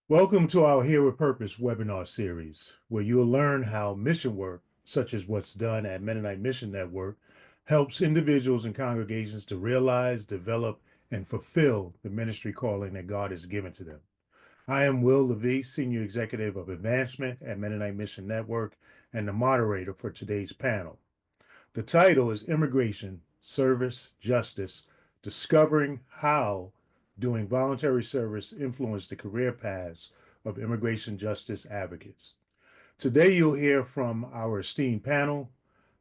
Welcome to our Here with Purpose webinar series, where you'll learn how mission work, such as what's done at Mennonite Mission Network, helps individuals and congregations to realize, develop, and fulfill the ministry calling that God has given to them. I am LaVeist, Senior Executive of Advancement at Mennonite Mission Network, and the moderator for today's panel. The title is Immigration, Service, Justice, Discovering How Doing Voluntary Service Influenced the Career Paths of Immigration Justice Advocates. Today, you'll hear from our esteemed panel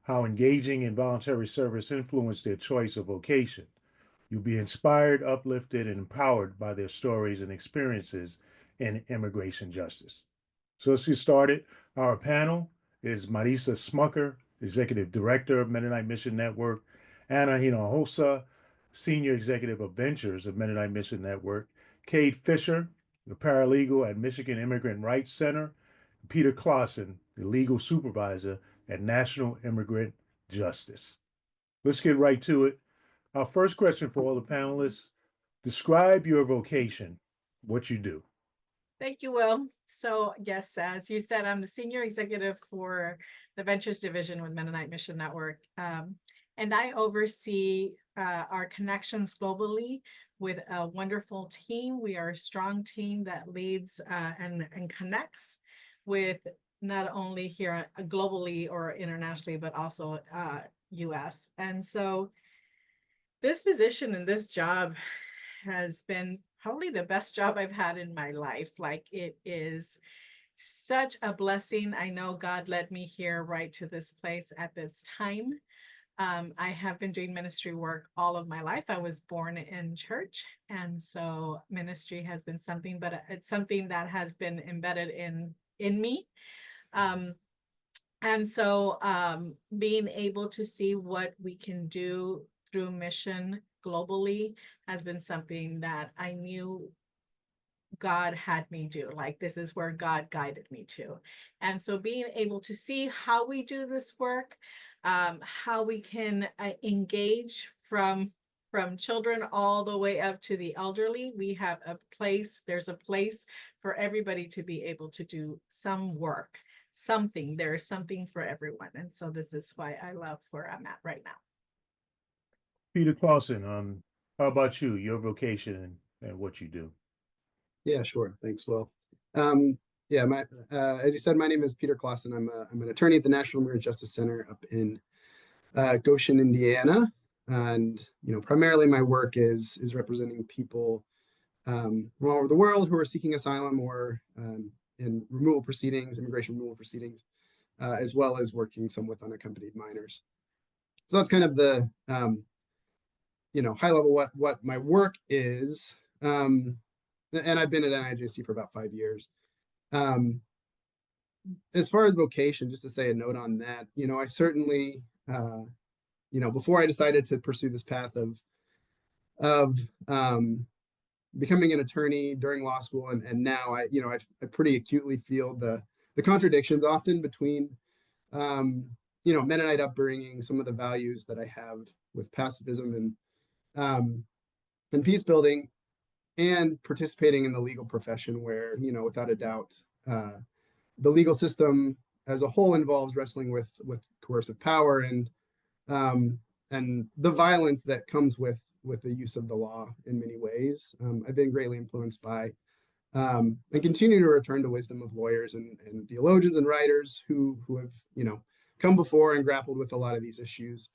how engaging in voluntary service influenced their choice of vocation. You'll be inspired, uplifted, and empowered by their stories and experiences in immigration justice. So let's get started. Our panel is Marisa Smucker, Executive Director of Mennonite Mission Network, Anna Hinojosa, Senior Executive of Ventures of Mennonite Mission Network, Cade Fisher, the Paralegal at Michigan Immigrant Rights Center, Peter Claassen, the Legal Supervisor at National Immigrant Justice. Let's get right to it. Our first question for all the panelists, describe your vocation, what you do. Thank you, Will. So yes, as you said, I'm the Senior Executive for the Ventures Division with Mennonite Mission Network. And I oversee our connections globally with a wonderful team. We are a strong team that leads and connects with not only here globally or internationally, but also US. And so this position and this job has been probably the best job I've had in my life. Like, it is such a blessing. I know God led me here right to this place at this time. I have been doing ministry work all of my life. I was born in church, and so ministry has been something, but it's something that has been embedded in me. And so being able to see what we can do through mission globally has been something that I knew God had me do. Like, this is where God guided me to. And so being able to see how we do this work, how we can engage from children all the way up to the elderly. We have a place, there's a place for everybody to be able to do some work, something. There's something for everyone. And so this is why I love where I'm at right now. Peter Clausen, how about you, your vocation and what you do? Yeah, sure. Thanks, Will. Yeah, as you said, my name is Peter Claassen. I'm an attorney at the National Immigrant Justice Center up in Goshen, Indiana, and primarily my work is representing people from all over the world who are seeking asylum or in removal proceedings, immigration removal proceedings, as well as working some with unaccompanied minors. So that's kind of the high level what my work is. And I've been at NIJC for about 5 years. As far as vocation, just to say a note on that, I certainly, before I decided to pursue this path of becoming an attorney during law school, and now I pretty acutely feel the contradictions often between, Mennonite upbringing, some of the values that I have with pacifism and peace building, and participating in the legal profession where, without a doubt, the legal system as a whole involves wrestling with coercive power and the violence that comes with the use of the law in many ways. I've been greatly influenced by and continue to return to wisdom of lawyers and theologians and writers who have, come before and grappled with a lot of these issues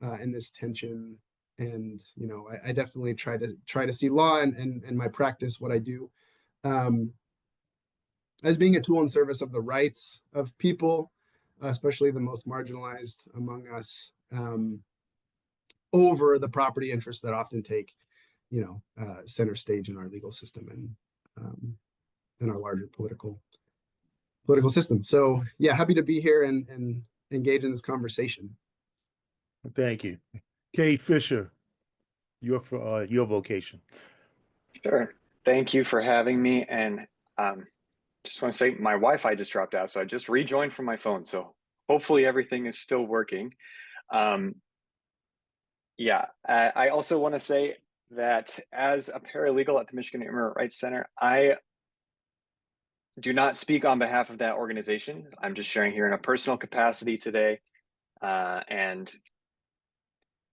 and this tension. And I definitely try to see law and my practice, what I do, as being a tool in service of the rights of people, especially the most marginalized among us, over the property interests that often take center stage in our legal system and in our larger political system. So yeah, happy to be here and engage in this conversation. Thank you. Cade Fisher, your vocation. Sure. Thank you for having me. And just want to say my Wi-Fi just dropped out, so I just rejoined from my phone. So hopefully everything is still working. Yeah, I also want to say that as a paralegal at the Michigan Immigrant Rights Center, I do not speak on behalf of that organization. I'm just sharing here in a personal capacity today, and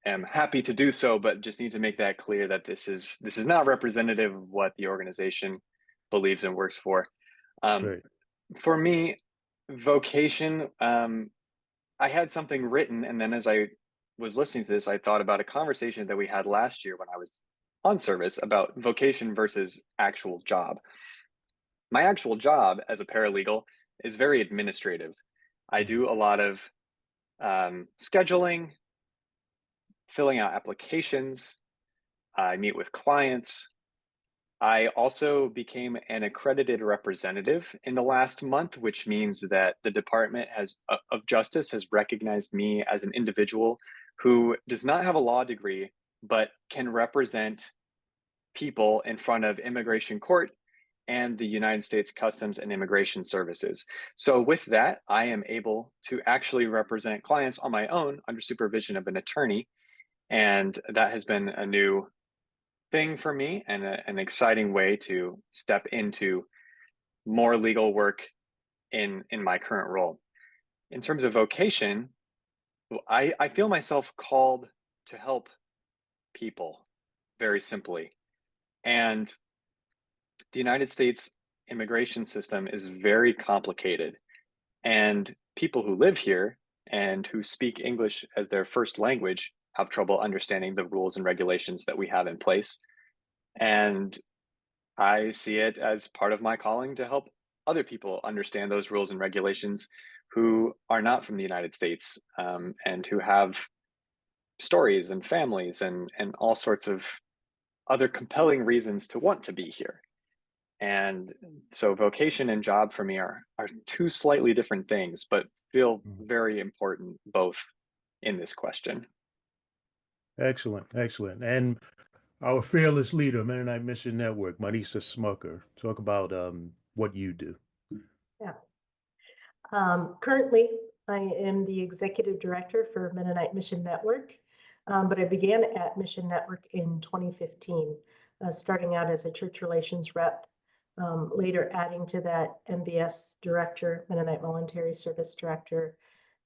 am happy to do so, but just need to make that clear that this is not representative of what the organization believes and works for. Right. For me, vocation, I had something written, and then as I was listening to this, I thought about a conversation that we had last year when I was on service about vocation versus actual job. My actual job as a paralegal is very administrative. I do a lot of scheduling, filling out applications. I meet with clients. I also became an accredited representative in the last month, which means that the Department of Justice has recognized me as an individual who does not have a law degree, but can represent people in front of immigration court and the United States Customs and Immigration Services. So with that, I am able to actually represent clients on my own under supervision of an attorney. And that has been a new thing for me and an exciting way to step into more legal work in my current role. In terms of vocation, I feel myself called to help people, very simply. And the United States immigration system is very complicated, and people who live here and who speak English as their first language have trouble understanding the rules and regulations that we have in place. And I see it as part of my calling to help other people understand those rules and regulations who are not from the United States, and who have stories and families and all sorts of other compelling reasons to want to be here. And so vocation and job for me are two slightly different things, but feel very important both in this question. Excellent, excellent. And our fearless leader, Mennonite Mission Network, Marisa Smucker, talk about what you do. Yeah. Currently, I am the executive director for Mennonite Mission Network, but I began at Mission Network in 2015, starting out as a church relations rep, later adding to that MBS director, Mennonite Voluntary Service director,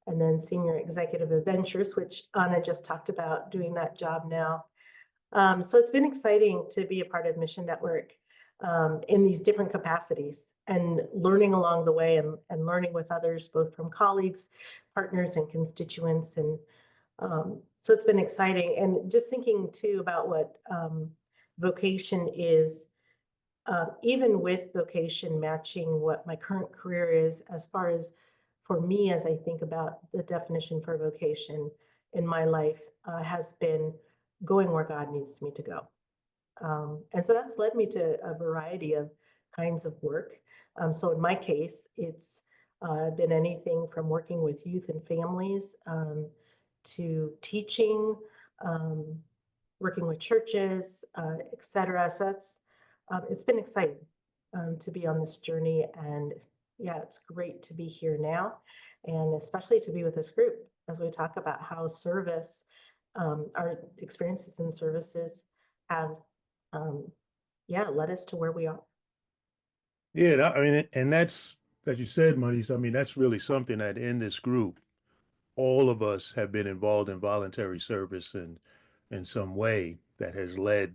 and then senior executive of ventures, which Anna just talked about, doing that job now. So it's been exciting to be a part of Mission Network in these different capacities and learning along the way and learning with others, both from colleagues, partners, and constituents. And so it's been exciting. And just thinking too about what vocation is, even with vocation matching what my current career is, as far as for me, as I think about the definition for vocation in my life, has been going where God needs me to go. And so that's led me to a variety of kinds of work. So in my case, it's been anything from working with youth and families to teaching, working with churches, et cetera. So that's, it's been exciting to be on this journey. And yeah, it's great to be here now, and especially to be with this group as we talk about how service, our experiences in services have led us to where we are. Yeah, I mean, and that's, as you said, Marisa, I mean, that's really something that in this group, all of us have been involved in voluntary service in some way that has led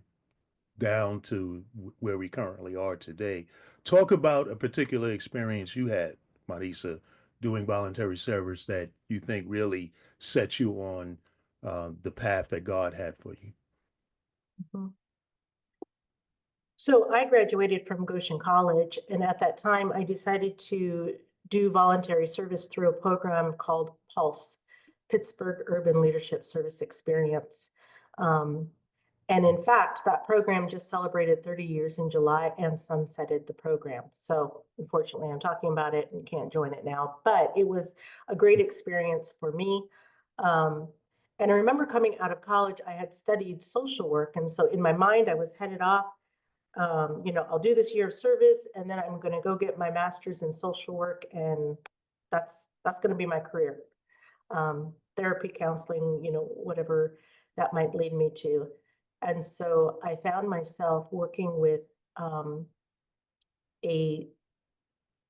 down to where we currently are today. Talk about a particular experience you had, Marisa, doing voluntary service that you think really set you on the path that God had for you. Mm-hmm. So I graduated from Goshen College, and at that time I decided to do voluntary service through a program called PULSE, Pittsburgh Urban Leadership Service Experience. And in fact, that program just celebrated 30 years in July and sunsetted the program. So unfortunately, I'm talking about it and can't join it now, but it was a great experience for me. And I remember coming out of college, I had studied social work. And so in my mind, I was headed off, I'll do this year of service, and then I'm going to go get my master's in social work. And that's going to be my career. Therapy, counseling, whatever that might lead me to. And so I found myself working with a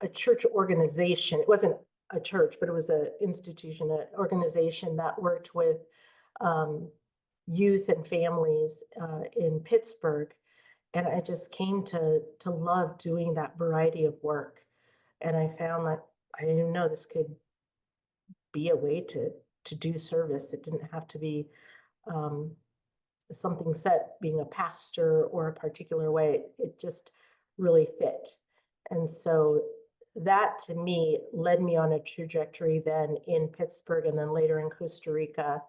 a church organization. It wasn't a church, but it was an institution, an organization that worked with youth and families in Pittsburgh. And I just came to love doing that variety of work. And I found that I didn't know this could be a way to do service. It didn't have to be something set, being a pastor or a particular way. It just really fit. And so that to me led me on a trajectory then in Pittsburgh and then later in Costa Rica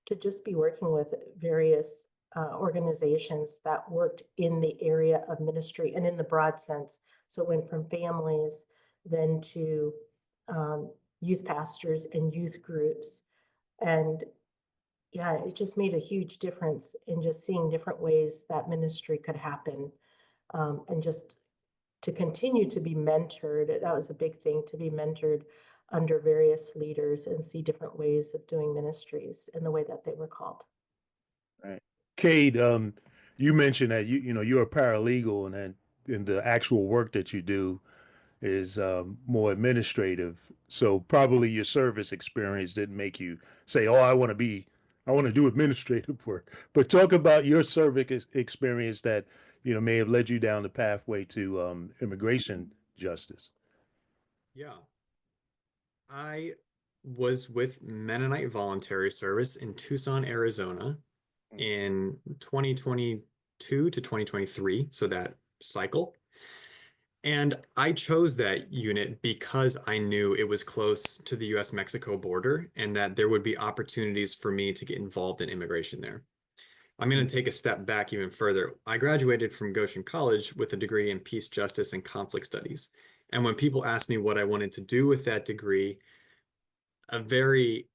to just be working with various organizations that worked in the area of ministry and in the broad sense. So it went from families then to youth pastors and youth groups. And yeah, it just made a huge difference in just seeing different ways that ministry could happen. And just to continue to be mentored, that was a big thing, to be mentored under various leaders and see different ways of doing ministries in the way that they were called. Right. Cade, you mentioned that you're a paralegal, and then in the actual work that you do is more administrative. So probably your service experience didn't make you say, "Oh, I want to do administrative work." But talk about your service experience that may have led you down the pathway to immigration justice. Yeah. I was with Mennonite Voluntary Service in Tucson, Arizona in 2022 to 2023, so that cycle. And I chose that unit because I knew it was close to the US-Mexico border and that there would be opportunities for me to get involved in immigration there. I'm going to take a step back even further. I graduated from Goshen College with a degree in peace, justice, and conflict studies. And when people asked me what I wanted to do with that degree, a very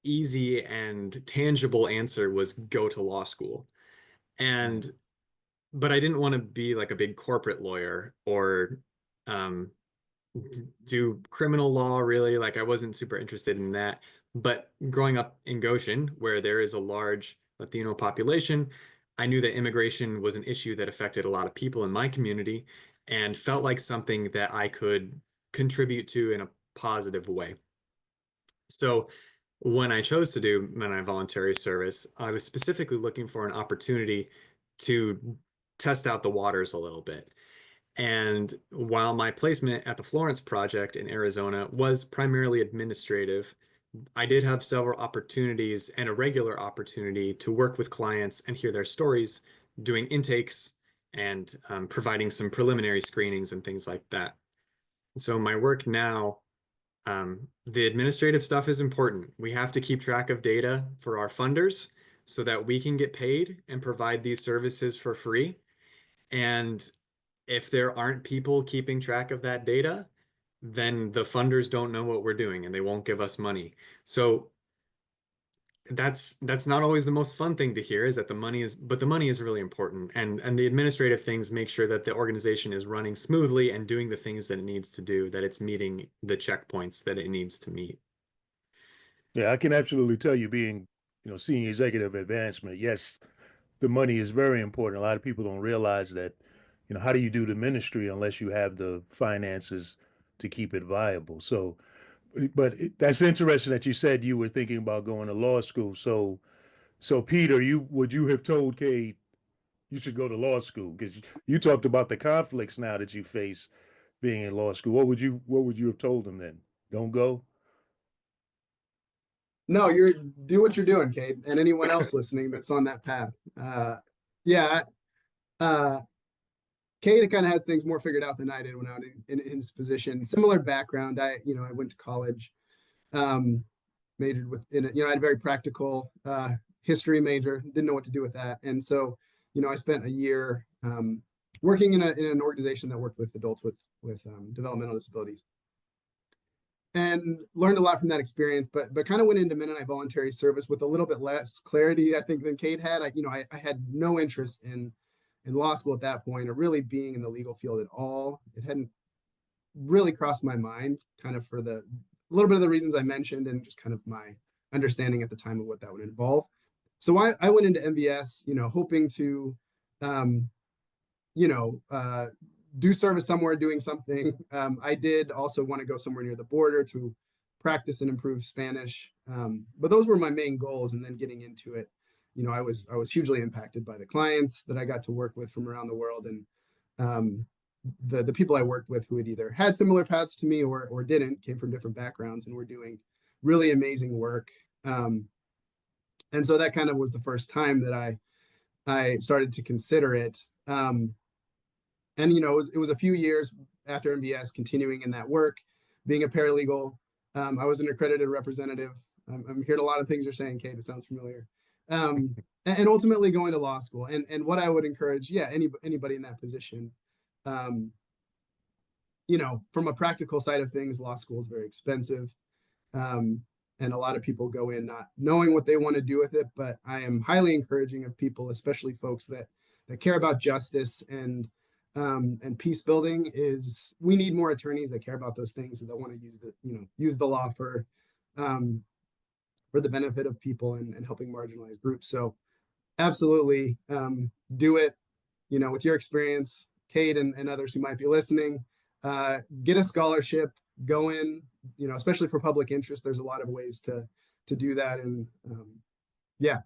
easy and tangible answer was go to law school. But I didn't want to be like a big corporate lawyer or do criminal law, really. Like, I wasn't super interested in that. But growing up in Goshen, where there is a large Latino population, I knew that immigration was an issue that affected a lot of people in my community and felt like something that I could contribute to in a positive way. So when I chose to do Mennonite Voluntary Service, I was specifically looking for an opportunity to test out the waters a little bit. And while my placement at the Florence Project in Arizona was primarily administrative, I did have several opportunities and a regular opportunity to work with clients and hear their stories, doing intakes and providing some preliminary screenings and things like that. So my work now, the administrative stuff is important. We have to keep track of data for our funders so that we can get paid and provide these services for free. And if there aren't people keeping track of that data, then the funders don't know what we're doing and they won't give us money. So that's not always the most fun thing to hear, is that the money is really important. And the administrative things make sure that the organization is running smoothly and doing the things that it needs to do, that it's meeting the checkpoints that it needs to meet. Yeah, I can absolutely tell you, being, senior executive advancement, yes, the money is very important. A lot of people don't realize that, how do you do the ministry unless you have the finances to keep it viable? So, but that's interesting that you said you were thinking about going to law school. So Peter, would you have told Cade you should go to law school? Because you talked about the conflicts now that you face being in law school. What would you have told him then? Don't go? No, do what you're doing, Cade, and anyone else listening that's on that path. Cade kind of has things more figured out than I did when I was in his position. Similar background. I went to college, majored I had a very practical history major. Didn't know what to do with that, and so I spent a year working in an organization that worked with adults with developmental disabilities, and learned a lot from that experience. But kind of went into Mennonite Voluntary Service with a little bit less clarity, I think, than Cade had. I had no interest in law school at that point, or really being in the legal field at all. It hadn't really crossed my mind, kind of for a little bit of the reasons I mentioned, and just kind of my understanding at the time of what that would involve. So I went into MVS, hoping to, do service somewhere doing something. I did also want to go somewhere near the border to practice and improve Spanish. But those were my main goals. And then getting into it, I was hugely impacted by the clients that I got to work with from around the world, and the people I worked with who had either had similar paths to me or didn't, came from different backgrounds and were doing really amazing work. And so that kind of was the first time that I started to consider it. And it was a few years after MBS, continuing in that work, being a paralegal. I was an accredited representative. I'm hearing a lot of things you're saying, Cade. It sounds familiar. And ultimately going to law school. And what I would encourage, anybody in that position, from a practical side of things, law school is very expensive. And a lot of people go in not knowing what they want to do with it. But I am highly encouraging of people, especially folks that care about justice and peace building. We need more attorneys that care about those things and that want to use the law for the benefit of people and helping marginalized groups. So absolutely, do it. With your experience, Cade and others who might be listening, get a scholarship, go in. Especially for public interest, there's a lot of ways to do that. And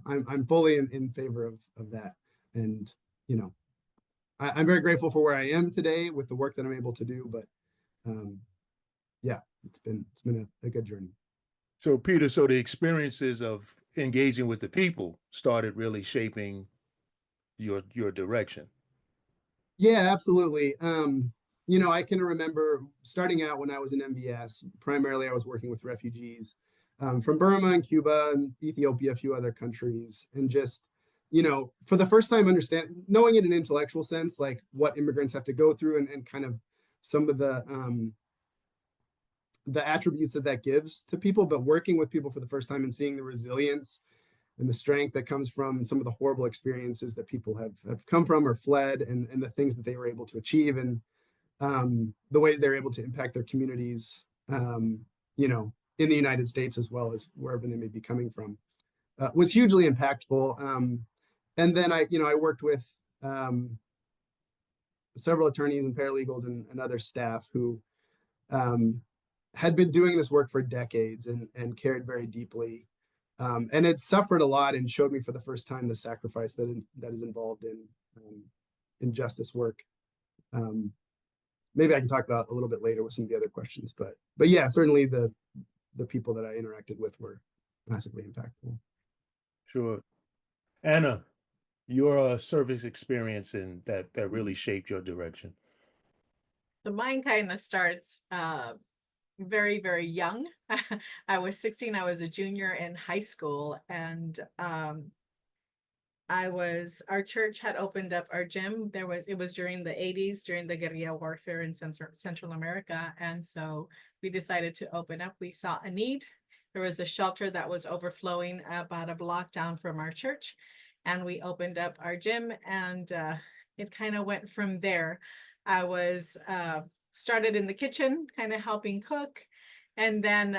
I'm fully in favor of that. And I'm very grateful for where I am today with the work that I'm able to do. But it's been a good journey. So Peter, so the experiences of engaging with the people started really shaping your direction. Yeah, absolutely. I can remember starting out when I was in MBS. Primarily, I was working with refugees from Burma and Cuba and Ethiopia, a few other countries, and just, for the first time, knowing in an intellectual sense, like what immigrants have to go through and kind of some of the attributes that gives to people, but working with people for the first time and seeing the resilience and the strength that comes from some of the horrible experiences that people have come from or fled, and the things that they were able to achieve, and the ways they're able to impact their communities, in the United States as well as wherever they may be coming from, was hugely impactful. And then I worked with several attorneys and paralegals and other staff who had been doing this work for decades and cared very deeply, and had suffered a lot, and showed me for the first time the sacrifice that is involved in justice work. Maybe I can talk about a little bit later with some of the other questions, but yeah, certainly the people that I interacted with were massively impactful. Sure. Anna, your service experience in that really shaped your direction. So mine kind of starts very, very young. I was 16. I was a junior in high school, and our church had opened up our gym. It was during the 80s, during the guerrilla warfare in Central America. And so we decided to open up. We saw a need. There was a shelter that was overflowing about a block down from our church. And we opened up our gym, and it kind of went from there. I was started in the kitchen, kind of helping cook. And then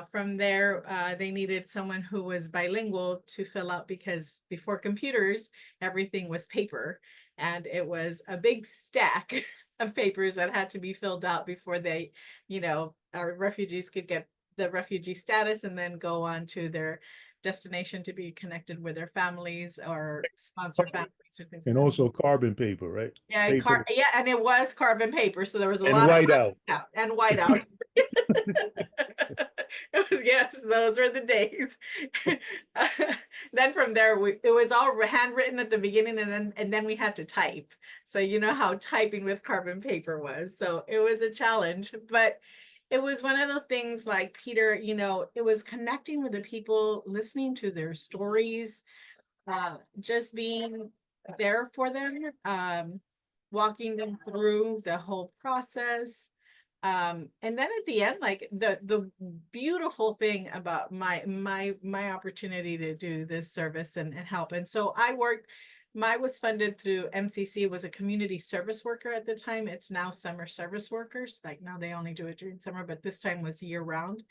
from there, they needed someone who was bilingual to fill out, because before computers, everything was paper. And it was a big stack of papers that had to be filled out before our refugees could get the refugee status and then go on to their destination to be connected with their families or sponsor families. And also carbon paper, right? Yeah, paper. and it was carbon paper. So there was a And lot whiteout. and whiteout. Yes, those were the days. Then from there, it was all handwritten at the beginning, and then we had to type. So you know how typing with carbon paper was. So it was a challenge, but it was one of the things, like Peter, it was connecting with the people, listening to their stories, just being there for them, walking them through the whole process. And then at the end, like the beautiful thing about my opportunity to do this service and help. And so was funded through MCC, was a community service worker at the time. It's now summer service workers. Like now they only do it during summer, but this time was year round.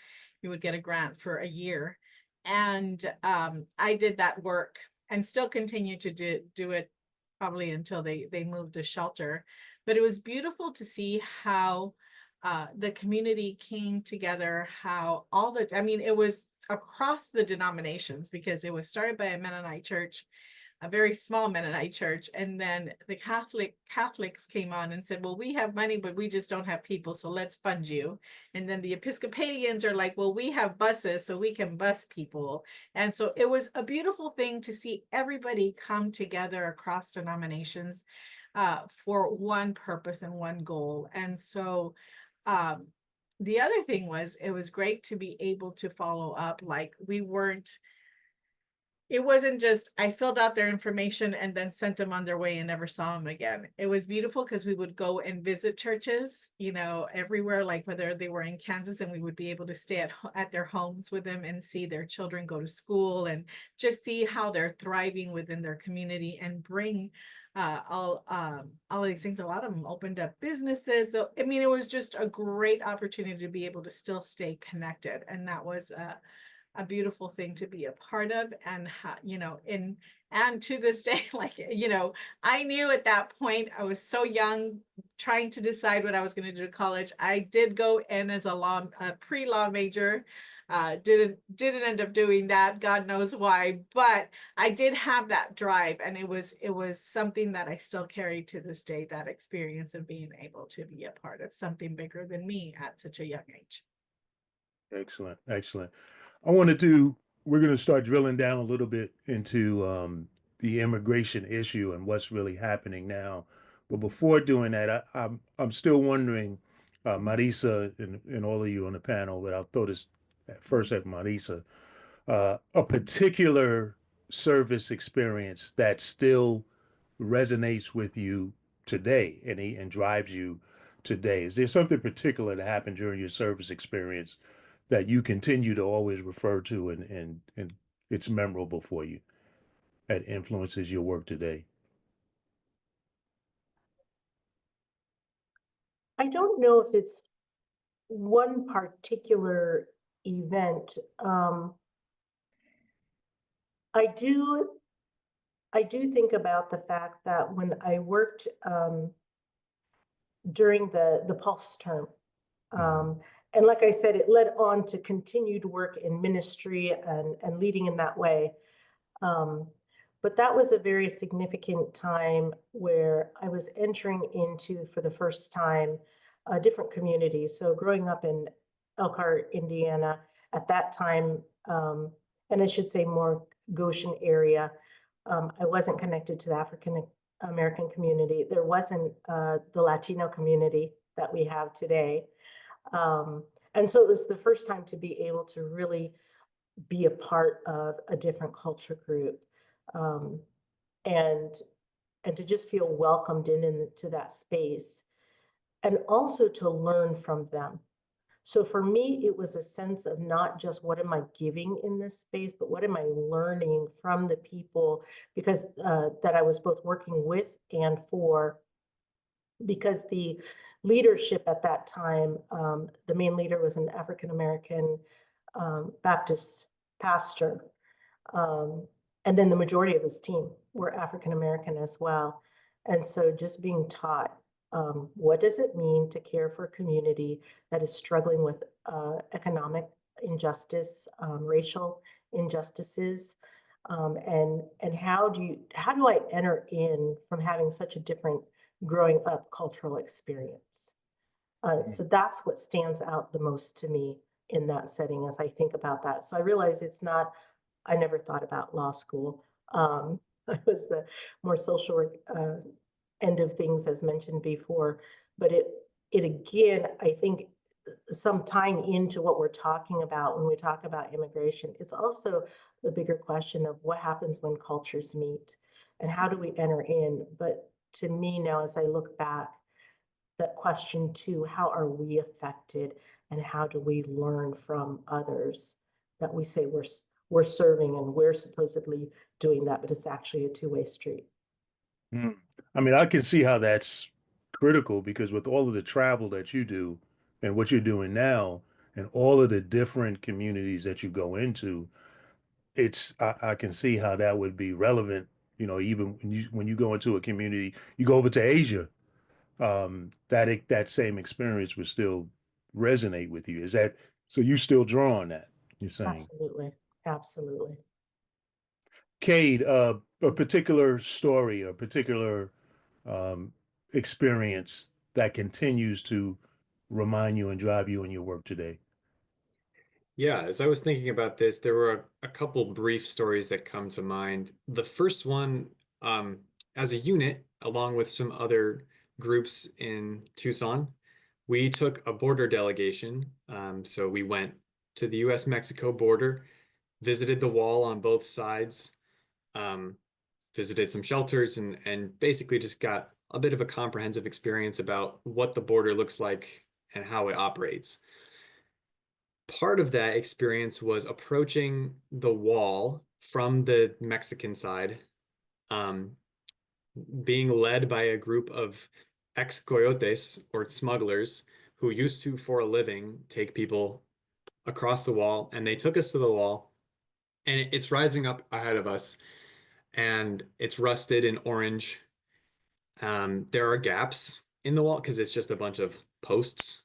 You would get a grant for a year. And I did that work and still continue to do it probably until they moved the shelter. But it was beautiful to see how the community came together, how I mean, it was across the denominations because it was started by a Mennonite church, a very small Mennonite church. And then the Catholics came on and said, well, we have money, but we just don't have people. So let's fund you. And then the Episcopalians are like, well, we have buses, so we can bus people. And so it was a beautiful thing to see everybody come together across denominations for one purpose and one goal. And so the other thing was, it was great to be able to follow up. Like it wasn't just I filled out their information and then sent them on their way and never saw them again. It was beautiful because we would go and visit churches, everywhere, like whether they were in Kansas, and we would be able to stay at their homes with them and see their children go to school and just see how they're thriving within their community and bring all of these things. A lot of them opened up businesses. So, I mean, it was just a great opportunity to be able to still stay connected. And that was a beautiful thing to be a part of. And and to this day, like, I knew at that point, I was so young, trying to decide what I was going to do to college. I did go in as a pre-law major. Didn't end up doing that, God knows why, but I did have that drive, and it was something that I still carry to this day, that experience of being able to be a part of something bigger than me at such a young age. Excellent. Excellent. we're going to start drilling down a little bit into the immigration issue and what's really happening now. But before doing that, I'm still wondering, Marisa and all of you on the panel, but I'll throw this first at Marisa, a particular service experience that still resonates with you today and drives you today. Is there something particular that happened during your service experience that you continue to always refer to and it's memorable for you, that influences your work today? I don't know if it's one particular event. I do think about the fact that when I worked during the Pulse term, and like I said, it led on to continued work in ministry and leading in that way. But that was a very significant time where I was entering into, for the first time, a different community. So growing up in Elkhart, Indiana, at that time, and I should say more Goshen area, I wasn't connected to the African American community. There wasn't the Latino community that we have today. And so it was the first time to be able to really be a part of a different culture group, and to just feel welcomed into that space, and also to learn from them. So for me, it was a sense of not just what am I giving in this space, but what am I learning from the people, because that I was both working with and for, because the leadership at that time, the main leader was an African-American Baptist pastor. And then the majority of his team were African-American as well. And so just being taught, what does it mean to care for a community that is struggling with economic injustice, racial injustices, and how do I enter in from having such a different growing up cultural experience? So that's what stands out the most to me in that setting as I think about that. So I realize I never thought about law school. I was the more social work end of things, as mentioned before, but it again, I think, some tying into what we're talking about when we talk about immigration, it's also the bigger question of what happens when cultures meet and how do we enter in. But to me now, as I look back, that question too, how are we affected and how do we learn from others that we say we're serving and we're supposedly doing that, but it's actually a two-way street. I mean, I can see how that's critical, because with all of the travel that you do and what you're doing now and all of the different communities that you go into, I can see how that would be relevant You know, even when you go into a community, you go over to Asia, that same experience would still resonate with you. Is that so? You still draw on that? You're saying, Absolutely. Absolutely. Cade, a particular story, a particular um, experience that continues to remind you and drive you in your work today. Yeah, as I was thinking about this, there were a couple brief stories that come to mind. The first one, as a unit, along with some other groups in Tucson, we took a border delegation. So we went to the US-Mexico border, visited the wall on both sides, um, visited some shelters, and basically just got a bit of a comprehensive experience about what the border looks like and how it operates. Part of that experience was approaching the wall from the Mexican side, um, being led by a group of ex-coyotes or smugglers who used to, for a living, take people across the wall. And they took us to the wall, and it's rising up ahead of us, and it's rusted and orange. There are gaps in the wall because it's just a bunch of posts.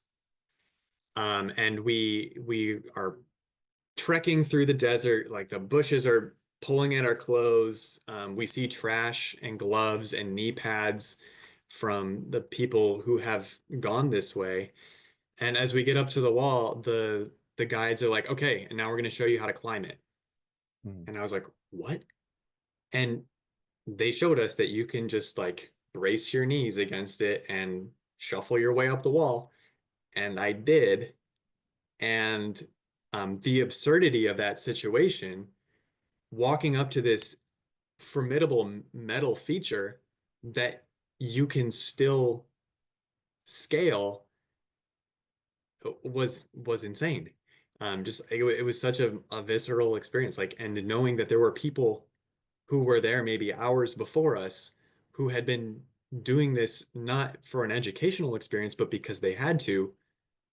And we are trekking through the desert, like the bushes are pulling at our clothes. We see trash and gloves and knee pads from the people who have gone this way. And as we get up to the wall, the guides are like, okay, and now we're going to show you how to climb it. Hmm. And I was like, what? And they showed us that you can just like brace your knees against it and shuffle your way up the wall. And I did. And the absurdity of that situation, walking up to this formidable metal feature that you can still scale, was insane. Just it was such a visceral experience. Like, and knowing that there were people who were there maybe hours before us who had been doing this not for an educational experience, but because they had to,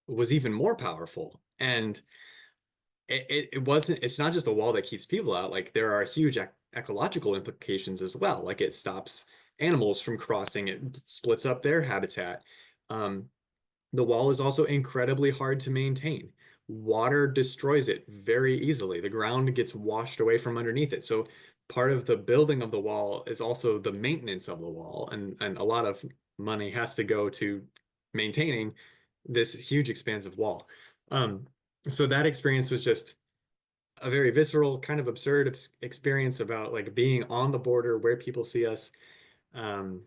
was even more powerful. And it's not just a wall that keeps people out. Like, there are huge ecological implications as well. Like, it stops animals from crossing, it splits up their habitat. Um, the wall is also incredibly hard to maintain. Water destroys it very easily. The ground gets washed away from underneath it. So part of the building of the wall is also the maintenance of the wall, and a lot of money has to go to maintaining this huge expansive wall. So that experience was just a very visceral, kind of absurd experience about like being on the border where people see us. Um,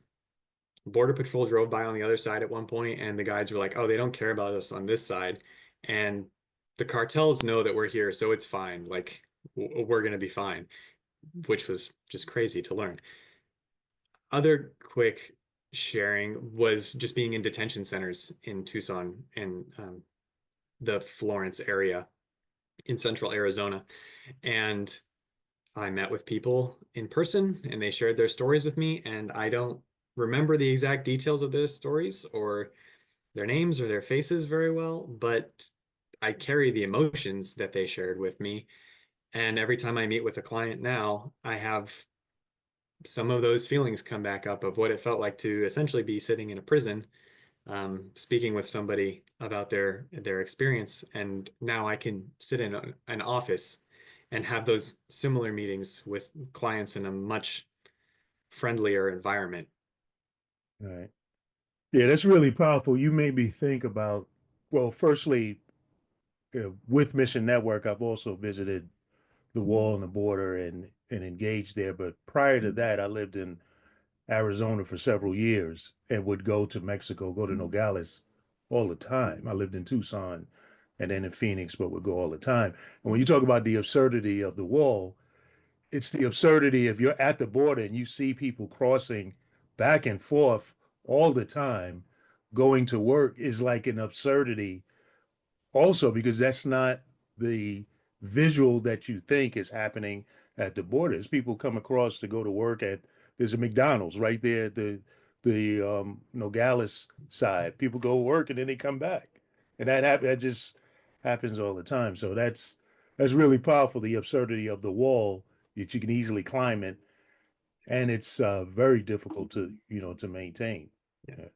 Border Patrol drove by on the other side at one point, and the guides were like, "Oh, they don't care about us on this side, and the cartels know that we're here, so it's fine. Like, we're gonna be fine," which was just crazy to learn. Other quick sharing was just being in detention centers in Tucson and the Florence area in central Arizona. And I met with people in person and they shared their stories with me. And I don't remember the exact details of those stories or their names or their faces very well, but I carry the emotions that they shared with me. And every time I meet with a client now, I have some of those feelings come back up of what it felt like to essentially be sitting in a prison, speaking with somebody about their experience. And now I can sit in an office and have those similar meetings with clients in a much friendlier environment. All right. Yeah, that's really powerful. You made me think about, well, firstly, with Mission Network, I've also visited the wall and the border and engaged there. But prior to that, I lived in Arizona for several years and would go to Mexico, go to Nogales all the time. I lived in Tucson and then in Phoenix, but would go all the time. And when you talk about the absurdity of the wall, it's the absurdity if you're at the border and you see people crossing back and forth all the time, going to work is like an absurdity also because that's not the visual that you think is happening at the borders. People come across to go to work at there's a McDonald's right there at the Nogales side. People go work and then they come back, and that just happens all the time. So that's really powerful. The absurdity of the wall that you can easily climb it, and it's very difficult to, you know, to maintain. Yeah.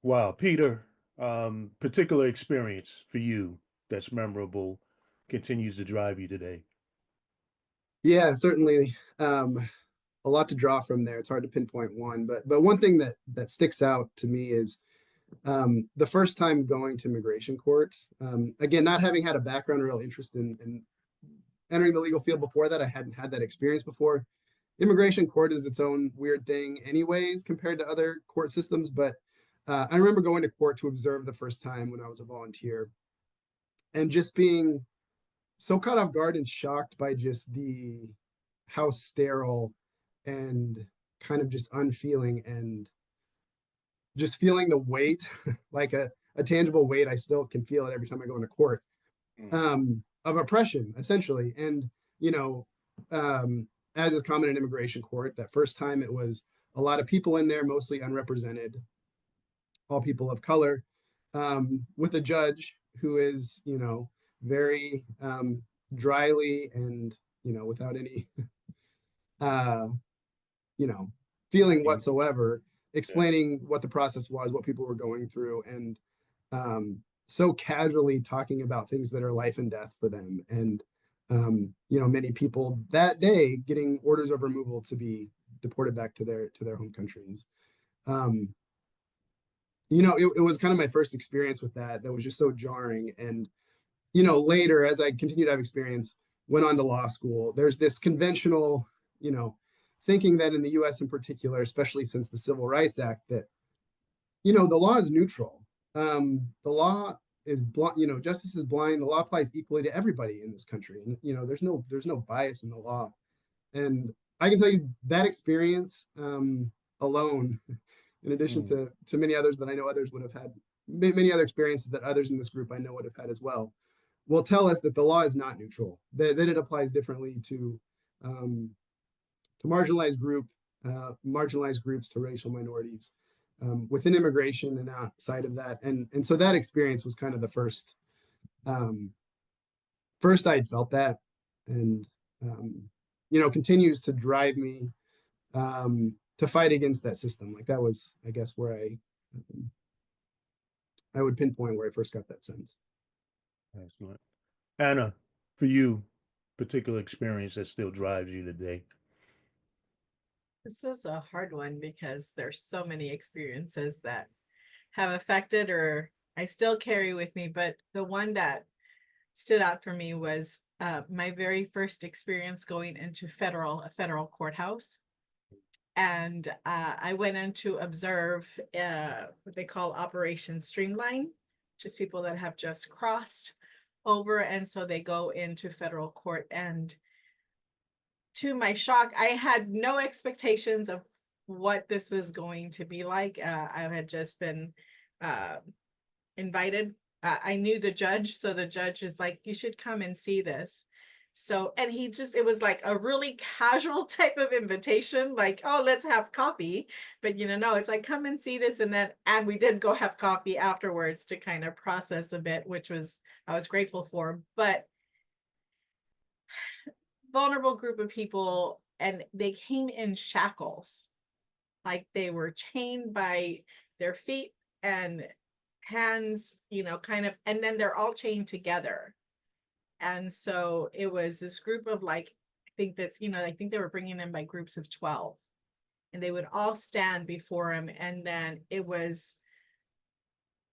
Wow, Peter, particular experience for you that's memorable continues to drive you today. Yeah, certainly. A lot to draw from there. It's hard to pinpoint one, but one thing that sticks out to me is the first time going to immigration court. Again, not having had a background or real interest in entering the legal field before that, I hadn't had that experience before. Immigration court is its own weird thing, anyways, compared to other court systems. But I remember going to court to observe the first time when I was a volunteer, and just being so caught off guard and shocked by just how sterile and kind of just unfeeling, and just feeling the weight, like a tangible weight. I still can feel it every time I go into court, of oppression, essentially. And, you know, as is common in immigration court, that first time it was a lot of people in there, mostly unrepresented, all people of color, with a judge who is, you know, very dryly and, you know, without any, you know, feeling whatsoever, explaining what the process was, what people were going through, and so casually talking about things that are life and death for them. And, you know, many people that day getting orders of removal to be deported back to their home countries. You know, it was kind of my first experience with that was just so jarring. And, you know, later, as I continued to have experience, went on to law school, there's this conventional, you know, thinking that in the US in particular, especially since the Civil Rights Act, that, you know, the law is neutral. The law is blind, you know, justice is blind. The law applies equally to everybody in this country. And, you know, there's no bias in the law. And I can tell you that experience alone, in addition to many others that I know others would have had, many other experiences that others in this group I know would have had as well, will tell us that the law is not neutral, that it applies differently to marginalized groups, to racial minorities, within immigration and outside of that. And so that experience was kind of the first I'd felt that, and, you know, continues to drive me to fight against that system. Like, that was, I guess, where I would pinpoint where I first got that sense. Excellent. Anna, for you, particular experience that still drives you today. This was a hard one because there's so many experiences that have affected or I still carry with me, but the one that stood out for me was my very first experience going into a federal courthouse. And I went in to observe what they call Operation Streamline, just people that have just crossed over. And so they go into federal court. And to my shock, I had no expectations of what this was going to be like. I had just been invited. I knew the judge. So the judge is like, you should come and see this. So, and it was like a really casual type of invitation, like, oh, let's have coffee. But, you know, no, it's like, come and see this. And we did go have coffee afterwards to kind of process a bit, I was grateful for. But vulnerable group of people, and they came in shackles, like they were chained by their feet and hands, you know, kind of, and then they're all chained together. And so it was this group of, like, I think they were bringing in by groups of 12, and they would all stand before him. And then it was,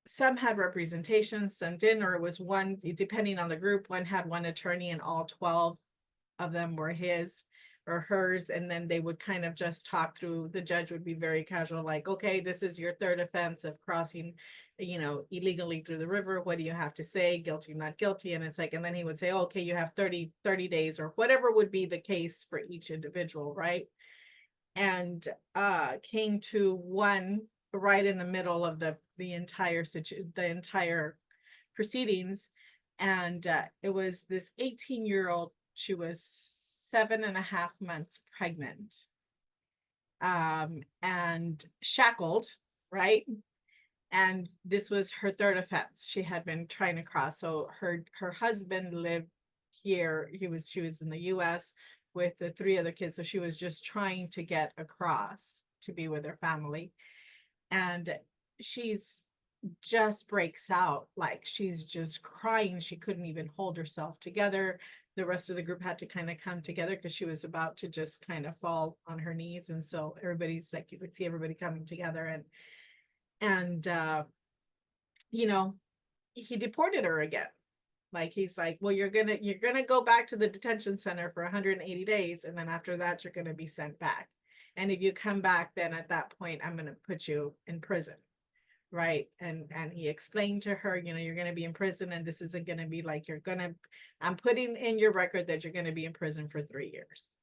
some had representation, some didn't, or it was one, depending on the group, one had one attorney and all 12 of them were his or hers. And then they would kind of just talk through, the judge would be very casual, like, okay, this is your third offense of crossing, you know, illegally through the river. What do you have to say? Guilty, not guilty. And it's like, and then he would say, oh, okay, you have 30 days or whatever would be the case for each individual, right? And came to one right in the middle of the entire proceedings. And it was this 18-year-old. She was 7.5 months pregnant, and shackled, right? And this was her third offense. She had been trying to cross. So her husband lived here. She was in the US. with the 3 other kids. So she was just trying to get across to be with her family. And she's just breaks out, like she's just crying. She couldn't even hold herself together. The rest of the group had to kind of come together because she was about to just kind of fall on her knees. And so everybody's like, you could see everybody coming together, and you know, he deported her again. Like, he's like, well, you're gonna go back to the detention center for 180 days. And then after that, you're gonna be sent back. And if you come back, then at that point, I'm gonna put you in prison. Right. And he explained to her, you know, you're going to be in prison, and this isn't going to be like I'm putting in your record that you're going to be in prison for 3 years.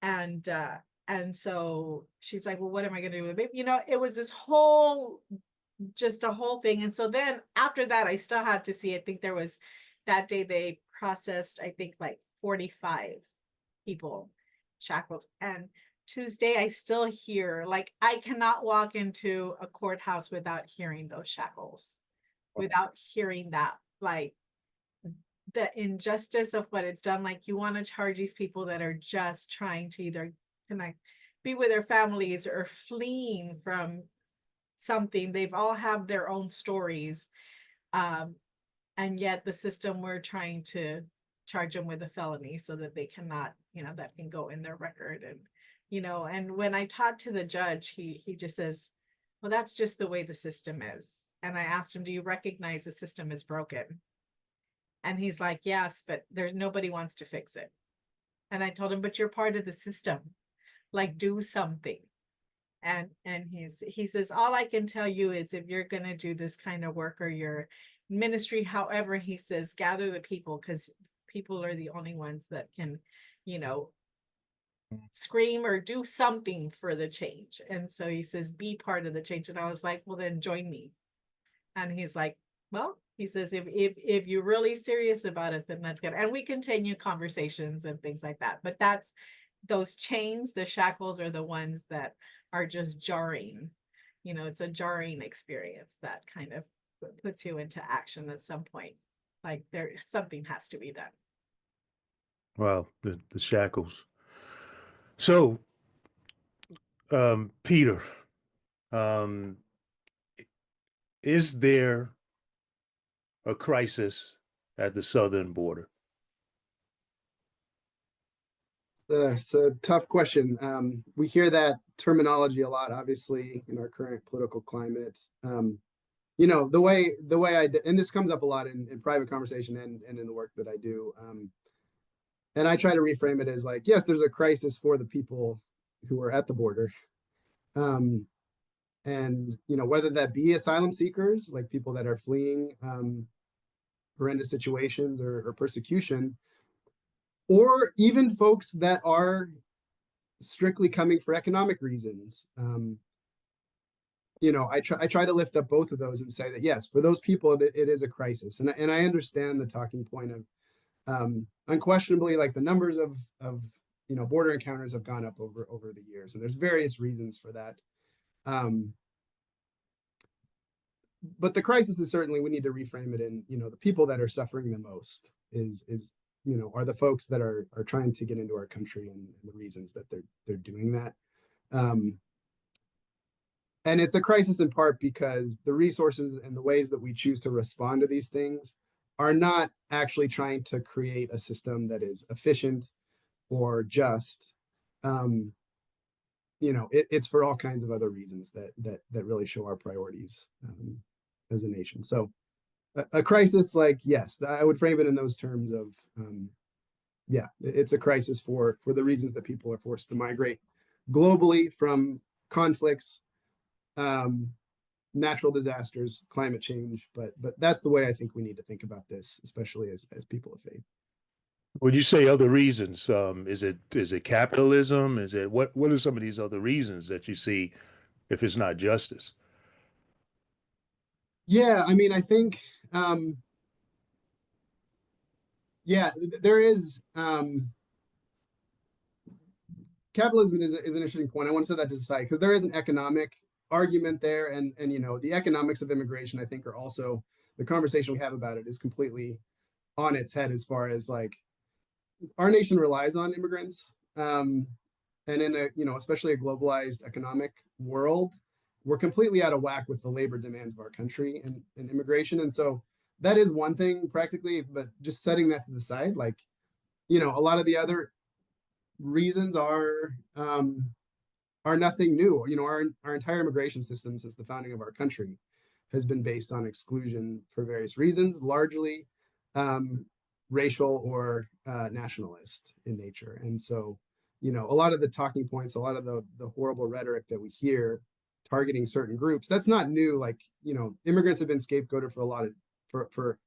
And so she's like, well, what am I going to do with it? You know, it was just a whole thing. And so then after that, I still had to see, I think there was that day they processed, I think like 45 people shackles. And Tuesday, I still hear, like, I cannot walk into a courthouse without hearing those shackles, without hearing that, like, the injustice of what it's done. Like, you want to charge these people that are just trying to either connect, be with their families, or fleeing from something. They've all have their own stories. And yet the system, we're trying to charge them with a felony so that they cannot, you know, that can go in their record. And you know, and when I talked to the judge, he just says, well, that's just the way the system is. And I asked him, do you recognize the system is broken? And he's like, yes, but nobody wants to fix it. And I told him, but you're part of the system, like, do something. And he says, all I can tell you is, if you're going to do this kind of work, or your ministry, however, he says, gather the people, because people are the only ones that can, you know, scream or do something for the change. And so he says, be part of the change. And I was like, well, then join me. And he's like, well, he says, if you're really serious about it, then let's get it. And we continue conversations and things like that. But that's, those chains, the shackles, are the ones that are just jarring. You know, it's a jarring experience that kind of puts you into action at some point. Like, something has to be done. Wow, the shackles. So, Peter, is there a crisis at the southern border? It's a tough question. We hear that terminology a lot, obviously, in our current political climate. You know, the way and this comes up a lot in private conversation and in the work that I do. And I try to reframe it as like, yes, there's a crisis for the people who are at the border. And, you know, whether that be asylum seekers, like people that are fleeing horrendous situations or persecution, or even folks that are strictly coming for economic reasons. You know, I try to lift up both of those and say that, yes, for those people, it is a crisis. And I understand the talking point of, unquestionably, like, the numbers of you know, border encounters have gone up over the years, and there's various reasons for that. But the crisis is certainly, we need to reframe it in, you know, the people that are suffering the most is you know, are the folks that are trying to get into our country, and the reasons that they're doing that. And it's a crisis in part because the resources and the ways that we choose to respond to these things are not actually trying to create a system that is efficient or just. You know, it's for all kinds of other reasons that really show our priorities as a nation. So a crisis, like, yes, I would frame it in those terms of, yeah, it's a crisis for the reasons that people are forced to migrate globally from conflicts, natural disasters, climate change. But that's the way I think we need to think about this, especially as people of faith. Would you say other reasons? Is it capitalism? Is it what are some of these other reasons that you see if it's not justice? Yeah, I mean, I think, yeah, there is, capitalism is an interesting point. I want to set that to the side because there is an economic argument there, and you know, the economics of immigration, I think, are also, the conversation we have about it is completely on its head as far as, like, our nation relies on immigrants. And in a, especially a globalized economic world, we're completely out of whack with the labor demands of our country and immigration. And so that is one thing practically, but just setting that to the side, like, a lot of the other reasons are nothing new. Our entire immigration system since the founding of our country has been based on exclusion for various reasons, largely racial or nationalist in nature. And so, a lot of the talking points, a lot of the horrible rhetoric that we hear targeting certain groups, that's not new. Like, immigrants have been scapegoated for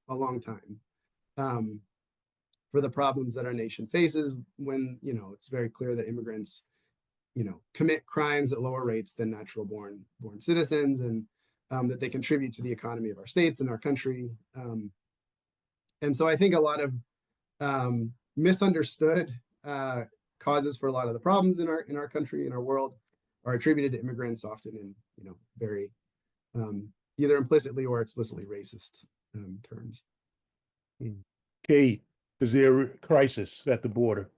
a long time for the problems that our nation faces when, it's very clear that immigrants, commit crimes at lower rates than natural born citizens, and that they contribute to the economy of our states and our country. And so I think a lot of misunderstood causes for a lot of the problems in our country, in our world, are attributed to immigrants, often in very either implicitly or explicitly racist terms. Cade, is there a crisis at the border?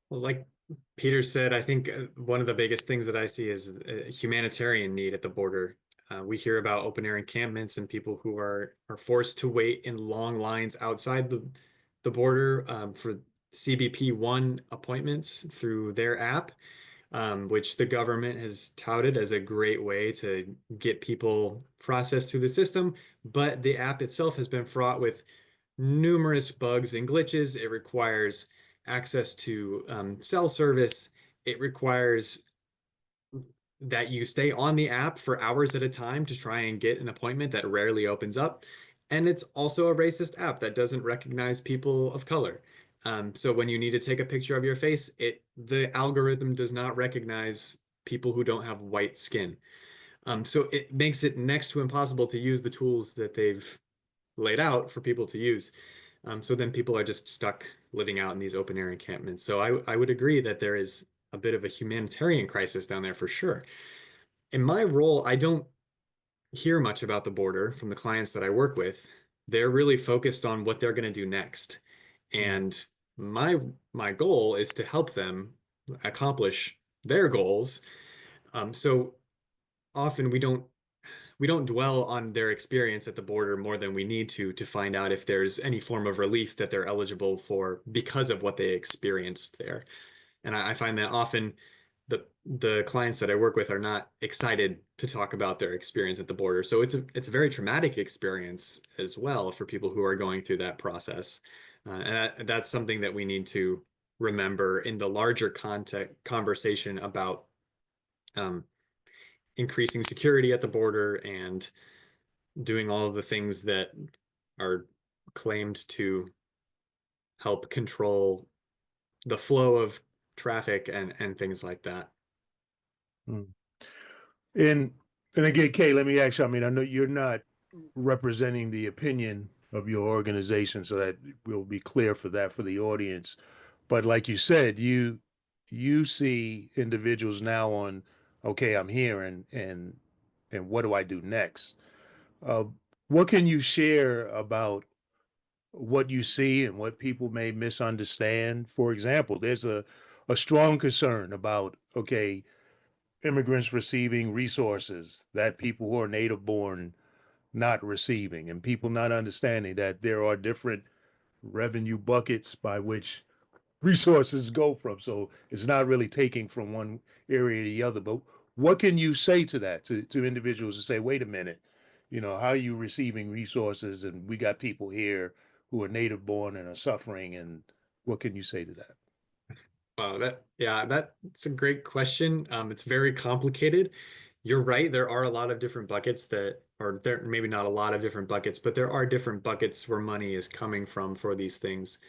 Well, like Peter said, I think one of the biggest things that I see is a humanitarian need at the border. We hear about open air encampments and people who are forced to wait in long lines outside the border for CBP-1 appointments through their app, which the government has touted as a great way to get people processed through the system. But the app itself has been fraught with numerous bugs and glitches. It requires access to cell service. It requires that you stay on the app for hours at a time to try and get an appointment that rarely opens up. And it's also a racist app that doesn't recognize people of color. So when you need to take a picture of your face, the algorithm does not recognize people who don't have white skin. So it makes it next to impossible to use the tools that they've laid out for people to use. So then people are just stuck living out in these open air encampments. So I would agree that there is a bit of a humanitarian crisis down there for sure. In my role, I don't hear much about the border from the clients that I work with. They're really focused on what they're going to do next. And my goal is to help them accomplish their goals. So often we don't dwell on their experience at the border more than we need to find out if there's any form of relief that they're eligible for because of what they experienced there. And I find that often the clients that I work with are not excited to talk about their experience at the border. So it's a very traumatic experience as well for people who are going through that process. And that's something that we need to remember in the larger conversation about increasing security at the border and doing all of the things that are claimed to help control the flow of traffic and things like that. And again, Kay, let me ask you, I mean, I know you're not representing the opinion of your organization, so that will be clear for that for the audience. But like you said, you see individuals now on, okay, I'm here and what do I do next? What can you share about what you see and what people may misunderstand? For example, there's a strong concern about, okay, immigrants receiving resources that people who are native born not receiving, and people not understanding that there are different revenue buckets by which resources go from. So it's not really taking from one area to the other. But what can you say to that, to individuals who say, wait a minute, how are you receiving resources? And we got people here who are native born and are suffering. And what can you say to that? That's a great question. It's very complicated. You're right. There are a lot of different buckets or there maybe not a lot of different buckets, but there are different buckets where money is coming from for these things.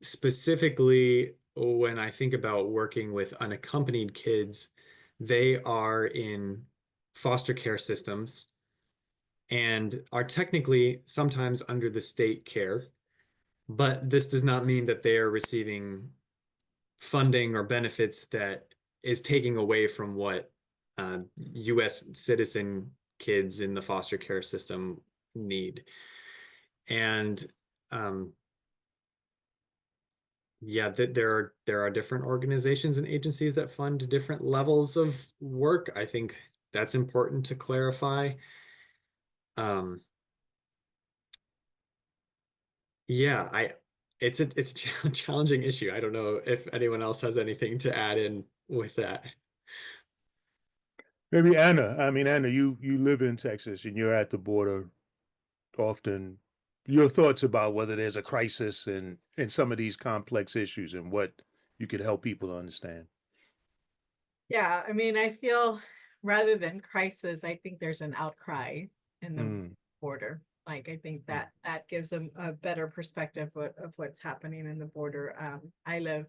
Specifically, when I think about working with unaccompanied kids, they are in foster care systems and are technically sometimes under the state care, but this does not mean that they are receiving funding or benefits that is taking away from what U.S. citizen kids in the foster care system need. And Yeah, there are different organizations and agencies that fund different levels of work. I think that's important to clarify. Um, yeah, it's a challenging issue. I don't know if anyone else has anything to add in with that. Maybe Anna. I mean, Anna, you live in Texas and you're at the border often. Your thoughts about whether there's a crisis in some of these complex issues and what you could help people to understand. Yeah, I mean, I feel rather than crisis, I think there's an outcry in the Mm, border. Like, I think mm, that gives a better perspective of what's happening in the border. I live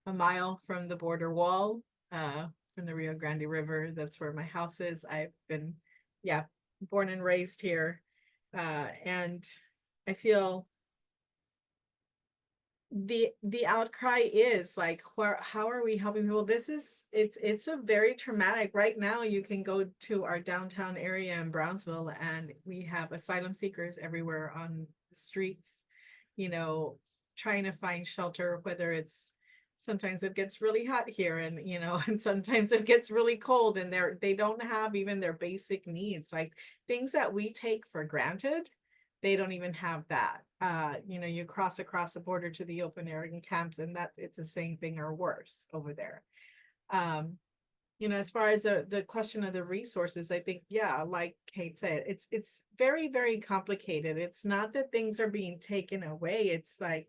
a mile from the border wall, from the Rio Grande River. That's where my house is. I've been, yeah, born and raised here. And I feel the outcry is like, where, how are we helping people? It's a very traumatic. Right now you can go to our downtown area in Brownsville and we have asylum seekers everywhere on the streets, you know, trying to find shelter, whether it's sometimes it gets really hot here and and sometimes it gets really cold and they don't have even their basic needs, like things that we take for granted. They don't even have that. You cross across the border to the open air camps, and it's the same thing or worse over there. Um, as far as the question of the resources, I think, yeah, like Cade said, it's very, very complicated. It's not that things are being taken away. It's like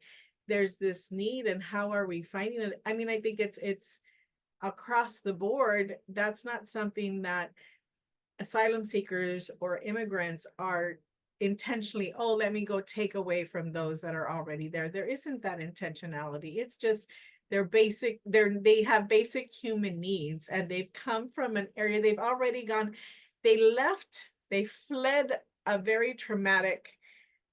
there's this need, and how are we finding it? I mean, I think it's across the board. That's not something that asylum seekers or immigrants are intentionally, oh, let me go take away from those that are already there. There isn't that intentionality. It's just they have basic human needs, and they've come from an area, they've already gone, they fled a very traumatic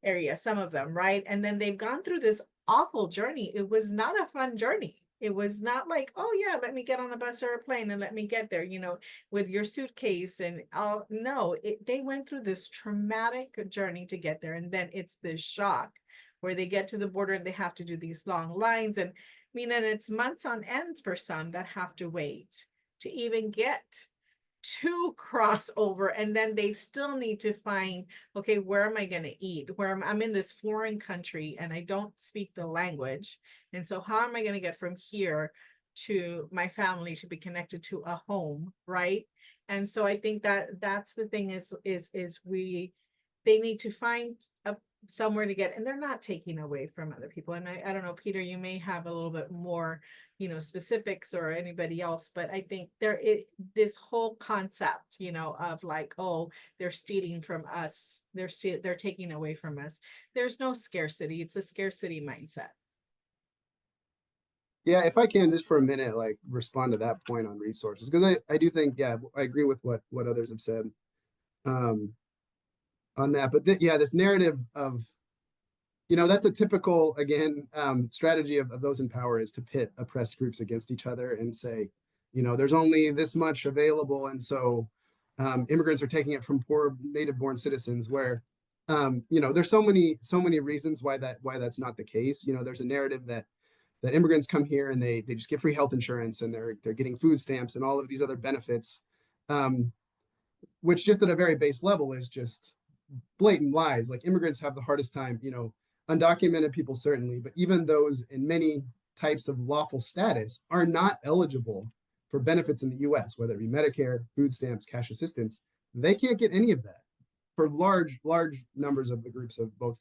area, some of them, right? And then they've gone through this awful journey. It was not a fun journey. It was not like, oh yeah, let me get on a bus or a plane and let me get there, with your suitcase and all. No, they went through this traumatic journey to get there. And then it's this shock where they get to the border and they have to do these long lines. And and it's months on end for some that have to wait to even get to cross over, and then they still need to find, okay, where am I going to eat, I'm in this foreign country and I don't speak the language, and so how am I going to get from here to my family to be connected to a home, right? And so I think that's the thing is they need to find somewhere to get, and they're not taking away from other people. And I don't know, Peter, you may have a little bit more specifics, or anybody else, but I think this whole concept of like, oh, they're stealing from us, they're taking away from us. There's no scarcity. It's a scarcity mindset. Yeah, if I can just for a minute, like respond to that point on resources, because I do think, yeah, I agree with what others have said on that. But yeah, this narrative of, that's a typical, again, strategy of those in power, is to pit oppressed groups against each other and say, there's only this much available. And so immigrants are taking it from poor native born citizens, where, there's so many reasons why that's not the case. There's a narrative that immigrants come here and they just get free health insurance and they're getting food stamps and all of these other benefits, which just at a very base level is just blatant lies. Like, immigrants have the hardest time, undocumented people certainly, but even those in many types of lawful status are not eligible for benefits in the US, whether it be Medicare, food stamps, cash assistance. They can't get any of that for large numbers of the groups of both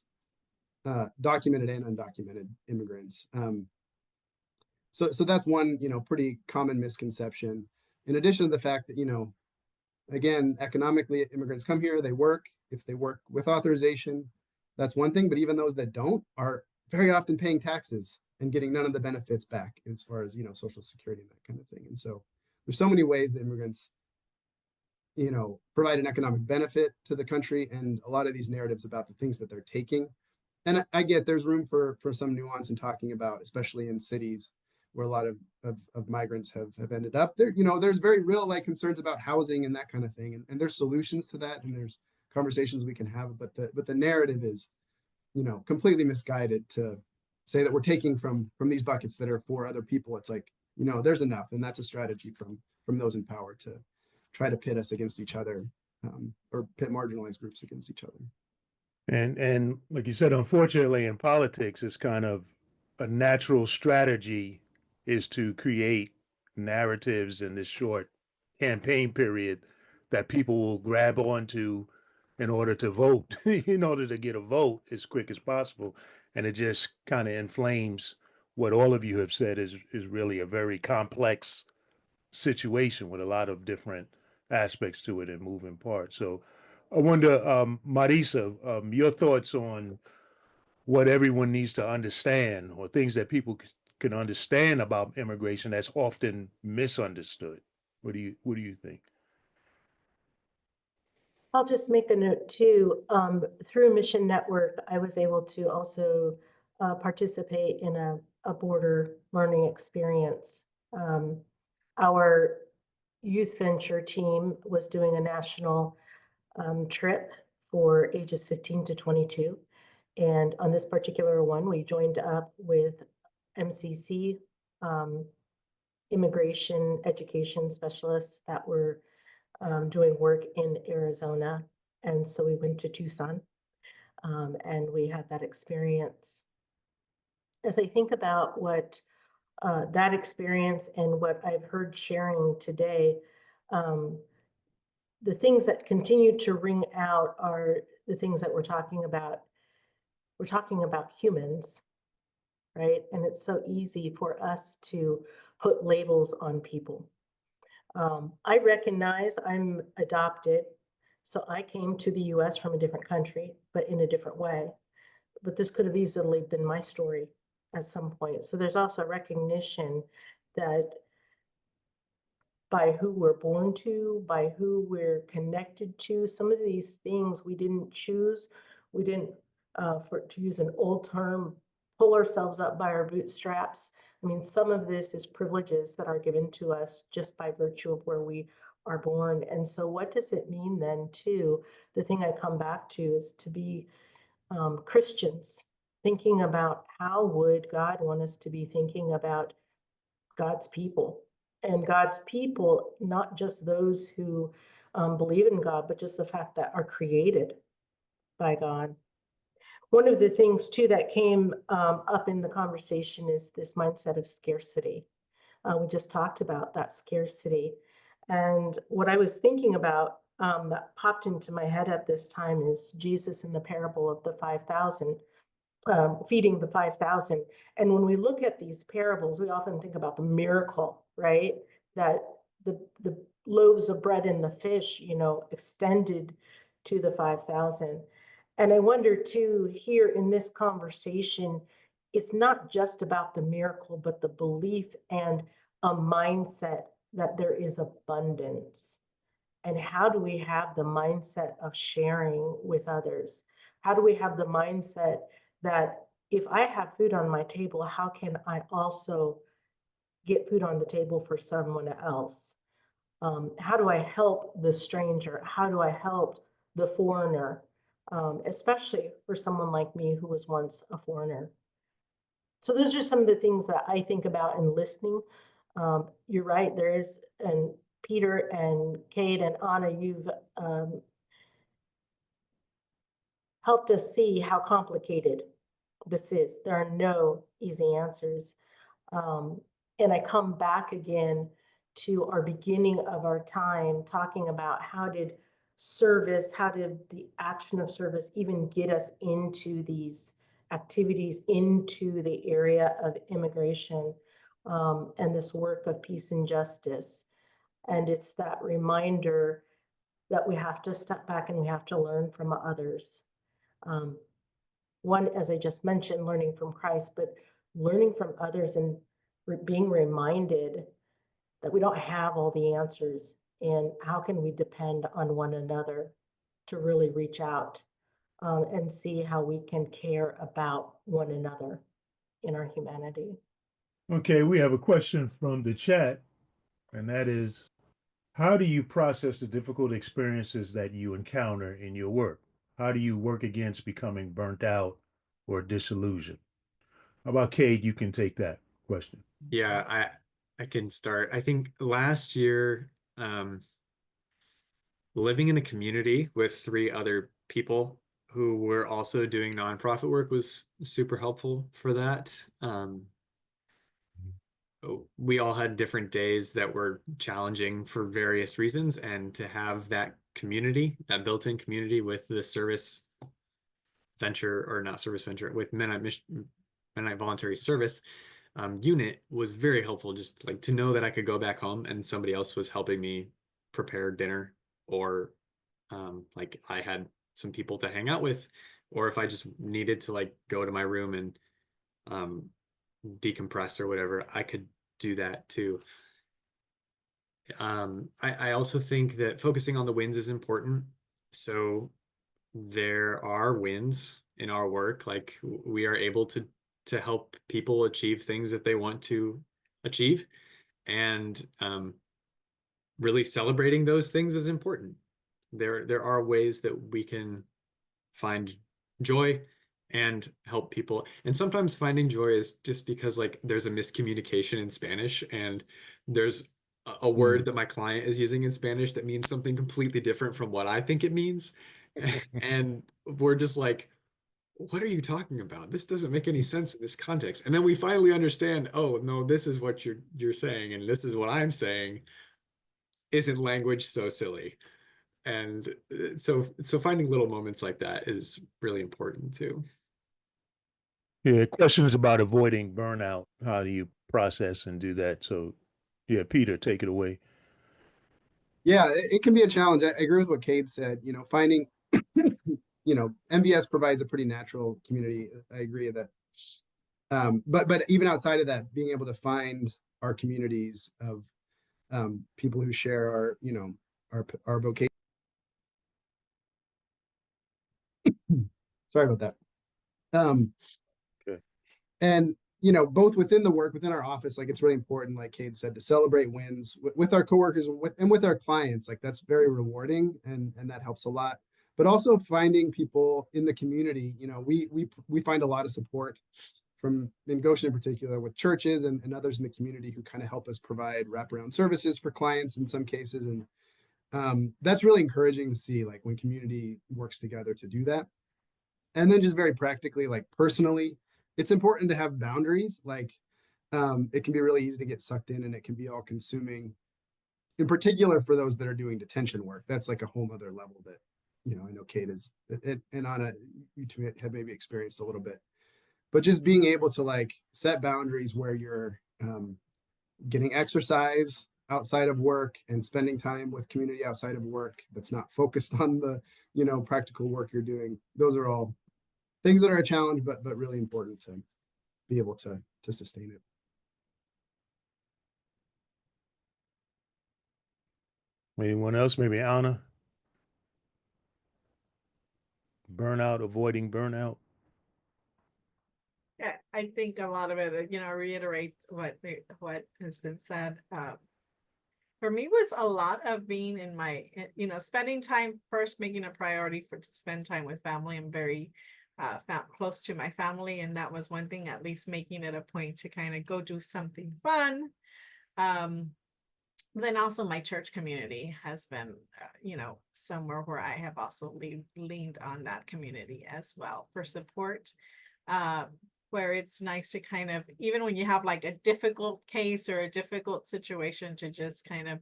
documented and undocumented immigrants. So that's one, pretty common misconception. In addition to the fact that, again, economically, immigrants come here, they work. If they work with authorization, that's one thing. But even those that don't are very often paying taxes and getting none of the benefits back, as far as, Social Security and that kind of thing. And so there's so many ways that immigrants, provide an economic benefit to the country, and a lot of these narratives about the things that they're taking. And I get there's room for some nuance in talking about, especially in cities where a lot of migrants have ended up there. There's very real concerns about housing and that kind of thing. And there's solutions to that, and there's conversations we can have, but the narrative is, completely misguided to say that we're taking from these buckets that are for other people. It's like, you know, there's enough, and that's a strategy from those in power to try to pit us against each other, or pit marginalized groups against each other. And like you said, unfortunately, in politics, it's kind of a natural strategy is to create narratives in this short campaign period that people will grab onto in order to vote, in order to get a vote as quick as possible. And it just kind of inflames what all of you have said is really a very complex situation with a lot of different aspects to it and moving parts. So I wonder, Marisa, your thoughts on what everyone needs to understand or things that people can understand about immigration that's often misunderstood. What do you think? I'll just make a note too. Through Mission Network, I was able to also participate in a border learning experience. Our youth venture team was doing a national trip for ages 15 to 22. And on this particular one, we joined up with MCC, immigration education specialists that were doing work in Arizona. And so we went to Tucson, and we had that experience. As I think about what that experience and what I've heard sharing today, the things that continue to ring out are the things that we're talking about. We're talking about humans, right? And it's so easy for us to put labels on people. I recognize I'm adopted, so I came to the US from a different country, but in a different way. But this could have easily been my story at some point. So there's also a recognition that by who we're born to, by who we're connected to, some of these things we didn't choose. We didn't, to use an old term, pull ourselves up by our bootstraps. I mean, some of this is privileges that are given to us just by virtue of where we are born. And so what does it mean then too? The thing I come back to is to be Christians, thinking about how would God want us to be thinking about God's people. And God's people, not just those who believe in God, but just the fact that are created by God. One of the things too that came up in the conversation is this mindset of scarcity. We just talked about that scarcity. And what I was thinking about that popped into my head at this time is Jesus in the parable of the 5,000. Feeding the 5,000. And when we look at these parables, we often think about the miracle, right? That the loaves of bread and the fish, you know, extended to the 5,000. And I wonder too, here in this conversation, it's not just about the miracle, but the belief and a mindset that there is abundance. And how do we have the mindset of sharing with others? How do we have the mindset that if I have food on my table, how can I also get food on the table for someone else? How do I help the stranger? How do I help the foreigner? Especially for someone like me who was once a foreigner. So those are some of the things that I think about in listening. You're right, there is, and Peter and Cade and Anna, you've helped us see how complicated this is. There are no easy answers. And I come back again to our beginning of our time talking about how did the action of service even get us into these activities, into the area of immigration, and this work of peace and justice. And it's that reminder that we have to step back and we have to learn from others. One, as I just mentioned, learning from Christ, but learning from others and being reminded that we don't have all the answers, and how can we depend on one another to really reach out and see how we can care about one another in our humanity. Okay, we have a question from the chat, and that is, how do you process the difficult experiences that you encounter in your work? How do you work against becoming burnt out or disillusioned? How about Cade? You can take that question. Yeah, I can start. I think last year, living in a community with 3 other people who were also doing nonprofit work was super helpful for that. We all had different days that were challenging for various reasons, and to have that community, that built-in community with the service venture, or not service venture, with Mennonite Voluntary Service unit was very helpful. Just like to know that I could go back home and somebody else was helping me prepare dinner, or like I had some people to hang out with, or if I just needed to like go to my room and decompress or whatever, I could do that too. I also think that focusing on the wins is important. So there are wins in our work, like we are able to help people achieve things that they want to achieve, and really celebrating those things is important. There are ways that we can find joy and help people. And sometimes finding joy is just because like there's a miscommunication in Spanish, and there's a word that my client is using in Spanish that means something completely different from what I think it means. And we're just like, what are you talking about? This doesn't make any sense in this context. And then we finally understand, oh no, this is what you're saying, and this is what I'm saying. Isn't language so silly? And so finding little moments like that is really important too. Yeah, questions about avoiding burnout. How do you process and do that? So, yeah, Peter, take it away. Yeah, it can be a challenge. I agree with what Cade said. Finding, MBS provides a pretty natural community. I agree that. But even outside of that, being able to find our communities of people who share our vocation. Sorry about that. Okay. And both within the work, within our office, like it's really important, like Cade said, to celebrate wins with our coworkers and with our clients. Like that's very rewarding, and that helps a lot. But also finding people in the community. We find a lot of support from, in Goshen in particular, with churches and others in the community who kind of help us provide wraparound services for clients in some cases. And that's really encouraging to see, like when community works together to do that. And then just very practically, like personally, it's important to have boundaries. Like it can be really easy to get sucked in, and it can be all consuming, in particular for those that are doing detention work. That's like a whole other level that, I know Cade is, and Anna, you two have maybe experienced a little bit. But just being able to like set boundaries where you're getting exercise outside of work and spending time with community outside of work that's not focused on the, practical work you're doing. Those are all things that are a challenge, but really important to be able to sustain it. Anyone else? Maybe Anna? Burnout, avoiding burnout. Yeah, I think a lot of it, reiterate what has been said. For me was a lot of being in my, spending time first, making a priority to spend time with family. I'm very close to my family, and that was one thing, at least making it a point to kind of go do something fun. Then also my church community has been, somewhere where I have also leaned on that community as well for support. Where it's nice to kind of, even when you have like a difficult case or a difficult situation, to just kind of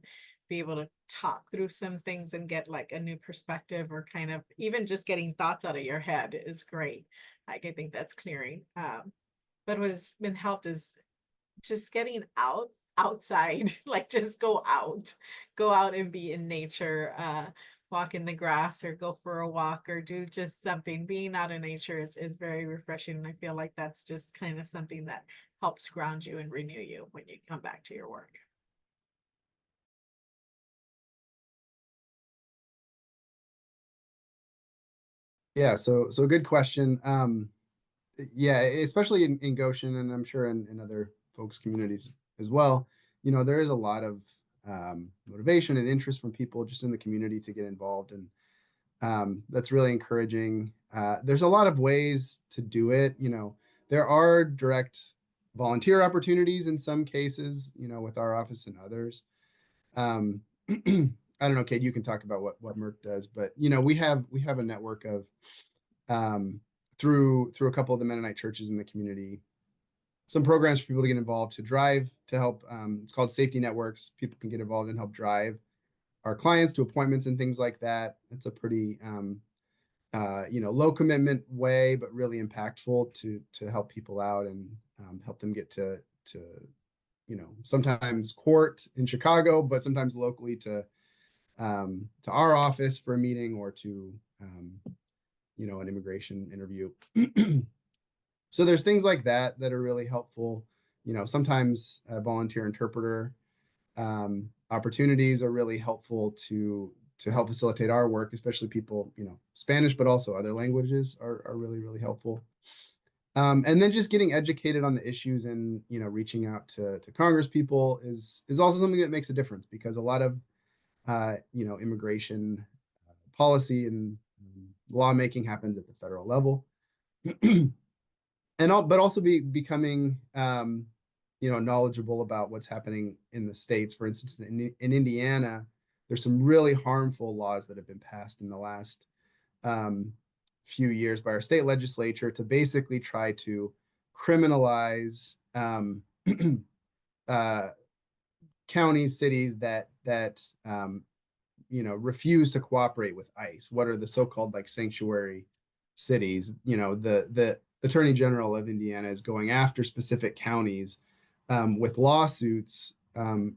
be able to talk through some things and get like a new perspective, or kind of even just getting thoughts out of your head is great. Like, I think that's clearing. But what has been helped is just getting outside, like just go out and be in nature, walk in the grass, or go for a walk, or do just something. Being out in nature is very refreshing. And I feel like that's just kind of something that helps ground you and renew you when you come back to your work. Yeah, so good question. Yeah, especially in Goshen, and I'm sure in other folks' communities as well. There is a lot of motivation and interest from people just in the community to get involved, and that's really encouraging. There's a lot of ways to do it. There are direct volunteer opportunities in some cases, with our office and others. I don't know, Cade, you can talk about what Merck does, but we have a network of through a couple of the Mennonite churches in the community, some programs for people to get involved to help. It's called safety networks. People can get involved and help drive our clients to appointments and things like that. It's a pretty low commitment way, but really impactful to help people out and help them get to sometimes court in Chicago, but sometimes locally to our office for a meeting or to an immigration interview. So there's things like that are really helpful. Sometimes a volunteer interpreter opportunities are really helpful to help facilitate our work, especially people, Spanish, but also other languages are really, really helpful. And then just getting educated on the issues and, reaching out to Congress people is also something that makes a difference, because a lot of, immigration policy and lawmaking happens at the federal level. But also becoming, knowledgeable about what's happening in the states. For instance, in Indiana, there's some really harmful laws that have been passed in the last few years by our state legislature to basically try to criminalize counties, cities that refuse to cooperate with ICE. What are the so-called sanctuary cities? The Attorney General of Indiana is going after specific counties with lawsuits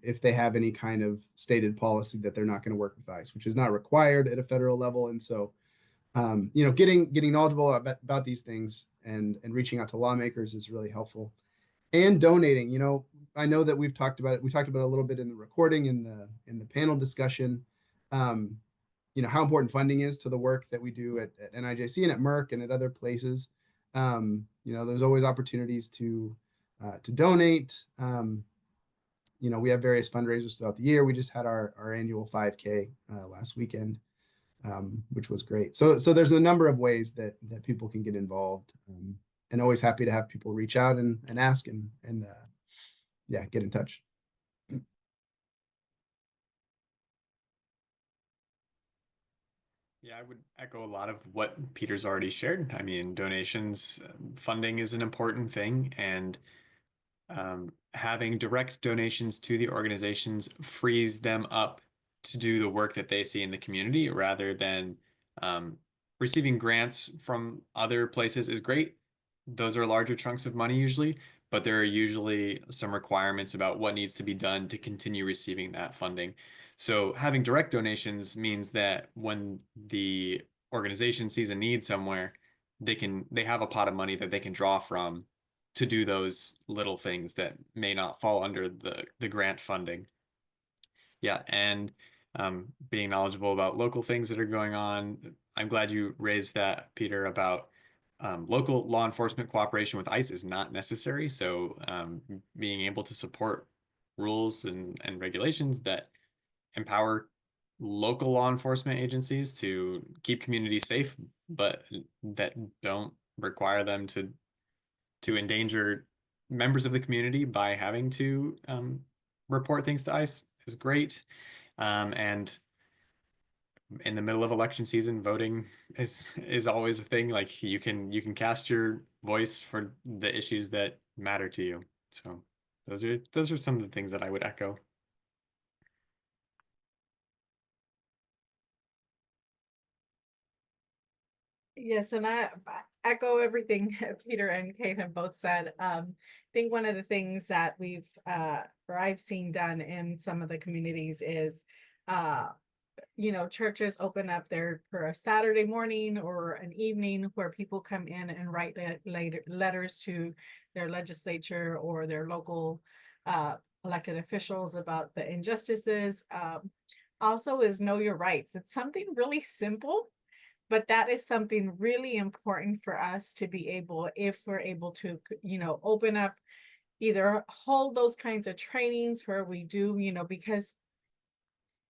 if they have any kind of stated policy that they're not going to work with ICE, which is not required at a federal level. And so, getting knowledgeable about these things and reaching out to lawmakers is really helpful. And donating, I know that we've talked about it. We talked about it a little bit in the recording, in the panel discussion. How important funding is to the work that we do at NIJC and at Merck and at other places. There's always opportunities to donate. We have various fundraisers throughout the year. We just had our annual 5K last weekend, which was great. So there's a number of ways that people can get involved, and always happy to have people reach out and ask and get in touch. Yeah, I would echo a lot of what Peter's already shared. I mean, donations, funding is an important thing, and having direct donations to the organizations frees them up to do the work that they see in the community, rather than receiving grants from other places is great. Those are larger chunks of money usually, but there are usually some requirements about what needs to be done to continue receiving that funding. So having direct donations means that when the organization sees a need somewhere, they have a pot of money that they can draw from to do those little things that may not fall under the grant funding. Yeah, and being knowledgeable about local things that are going on. I'm glad you raised that, Peter, about local law enforcement cooperation with ICE is not necessary. So being able to support rules and regulations that empower local law enforcement agencies to keep communities safe, but that don't require them to endanger members of the community by having to report things to ICE is great. And in the middle of election season, voting is always a thing. Like you can cast your voice for the issues that matter to you. So those are some of the things that I would echo. Yes, and I echo everything Peter and Cade have both said. I think one of the things that or I've seen done in some of the communities is, churches open up for a Saturday morning or an evening where people come in and write letters to their legislature or their local elected officials about the injustices. Also is know your rights. It's something really simple, but that is something really important for us to be able, if we're able to, open up, either hold those kinds of trainings where we do, because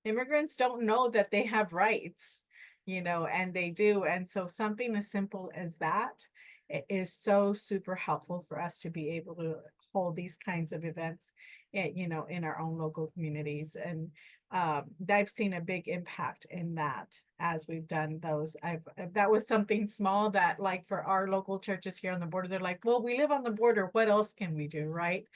immigrants don't know that they have rights, and they do. And so something as simple as that it is so super helpful for us to be able to hold these kinds of events, you know, in our own local communities. And I've seen a big impact in that as we've done those. That was something small that, like, for our local churches here on the border, they're like, well, we live on the border, what else can we do, right?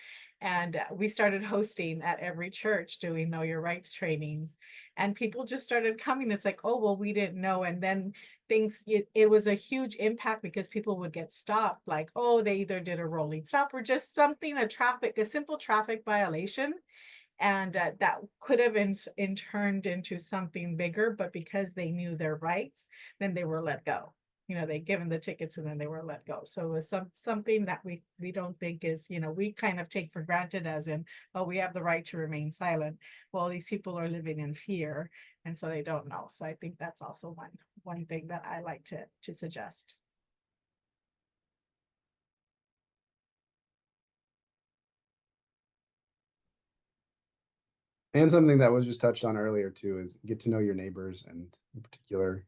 And we started hosting at every church, doing Know Your Rights trainings, and people just started coming. It's like, oh, well, we didn't know. And then it was a huge impact because people would get stopped, like, oh, they either did a rolling stop or just something, a simple traffic violation. And that could have turned into something bigger, but because they knew their rights, then they were let go. You know, they given the tickets and then they were let go. So it was something that we don't think is, you know, we kind of take for granted, as in, oh, we have the right to remain silent. Well, these people are living in fear, and so they don't know. So I think that's also one thing that I like to suggest. And something that was just touched on earlier too is get to know your neighbors, and in particular,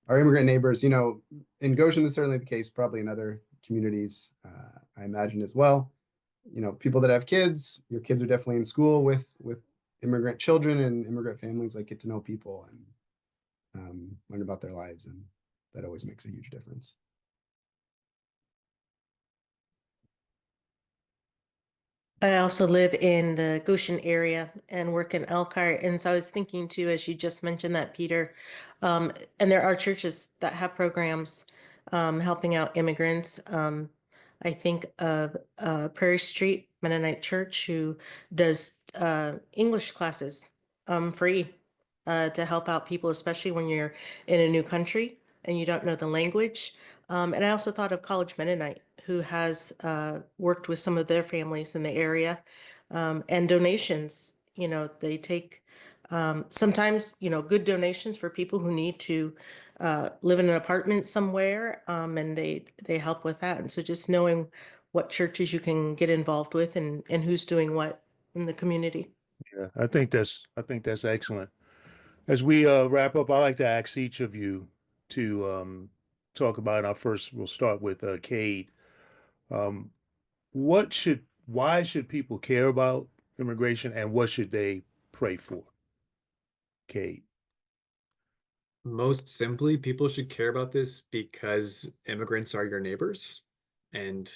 our immigrant neighbors. You know, in Goshen, this is certainly the case, probably in other communities, I imagine as well. You know, people that have kids, your kids are definitely in school with immigrant children and immigrant families. Like, get to know people and learn about their lives, and that always makes a huge difference. I also live in the Goshen area and work in Elkhart. And so I was thinking too, as you just mentioned that, Peter, and there are churches that have programs helping out immigrants. I think of Prairie Street Mennonite Church, who does English classes free to help out people, especially when you're in a new country and you don't know the language. And I also thought of College Mennonite, who has worked with some of their families in the area, and donations. You know, they take sometimes, you know, good donations for people who need to live in an apartment somewhere, and they help with that. And so just knowing what churches you can get involved with, and who's doing what in the community. Yeah, I think that's excellent. As we wrap up, I'd like to ask each of you to talk about we'll start with Cade. Um, why should people care about immigration, and what should they pray for? Cade. Most simply, people should care about this because immigrants are your neighbors and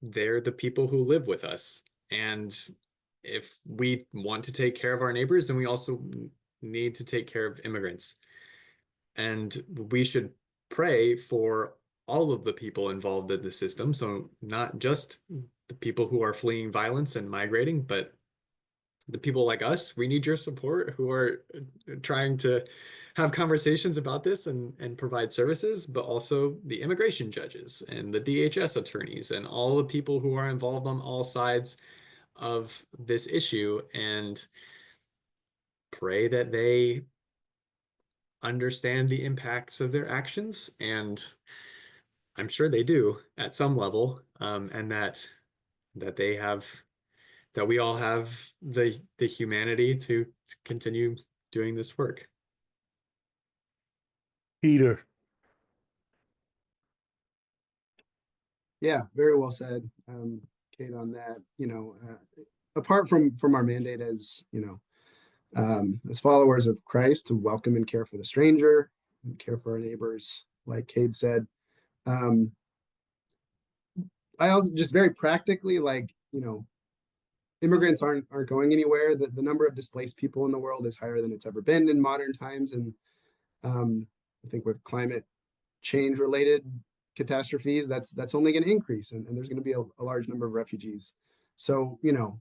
they're the people who live with us. And if we want to take care of our neighbors, then we also need to take care of immigrants. And we should pray for all of the people involved in the system. So not just the people who are fleeing violence and migrating, but the people like us. We need your support, who are trying to have conversations about this and provide services, but also the immigration judges and the DHS attorneys and all the people who are involved on all sides of this issue, and pray that they understand the impacts of their actions. And I'm sure they do at some level, and that they have, that we all have the humanity to continue doing this work. Peter. Yeah, very well said, Cade, on that. You know, apart from our mandate as, you know, as followers of Christ, to welcome and care for the stranger and care for our neighbors, like Cade said. I also just very practically, like, you know, immigrants aren't going anywhere. The number of displaced people in the world is higher than it's ever been in modern times, and I think with climate change related catastrophes, that's only going to increase, and there's going to be a large number of refugees. So, you know,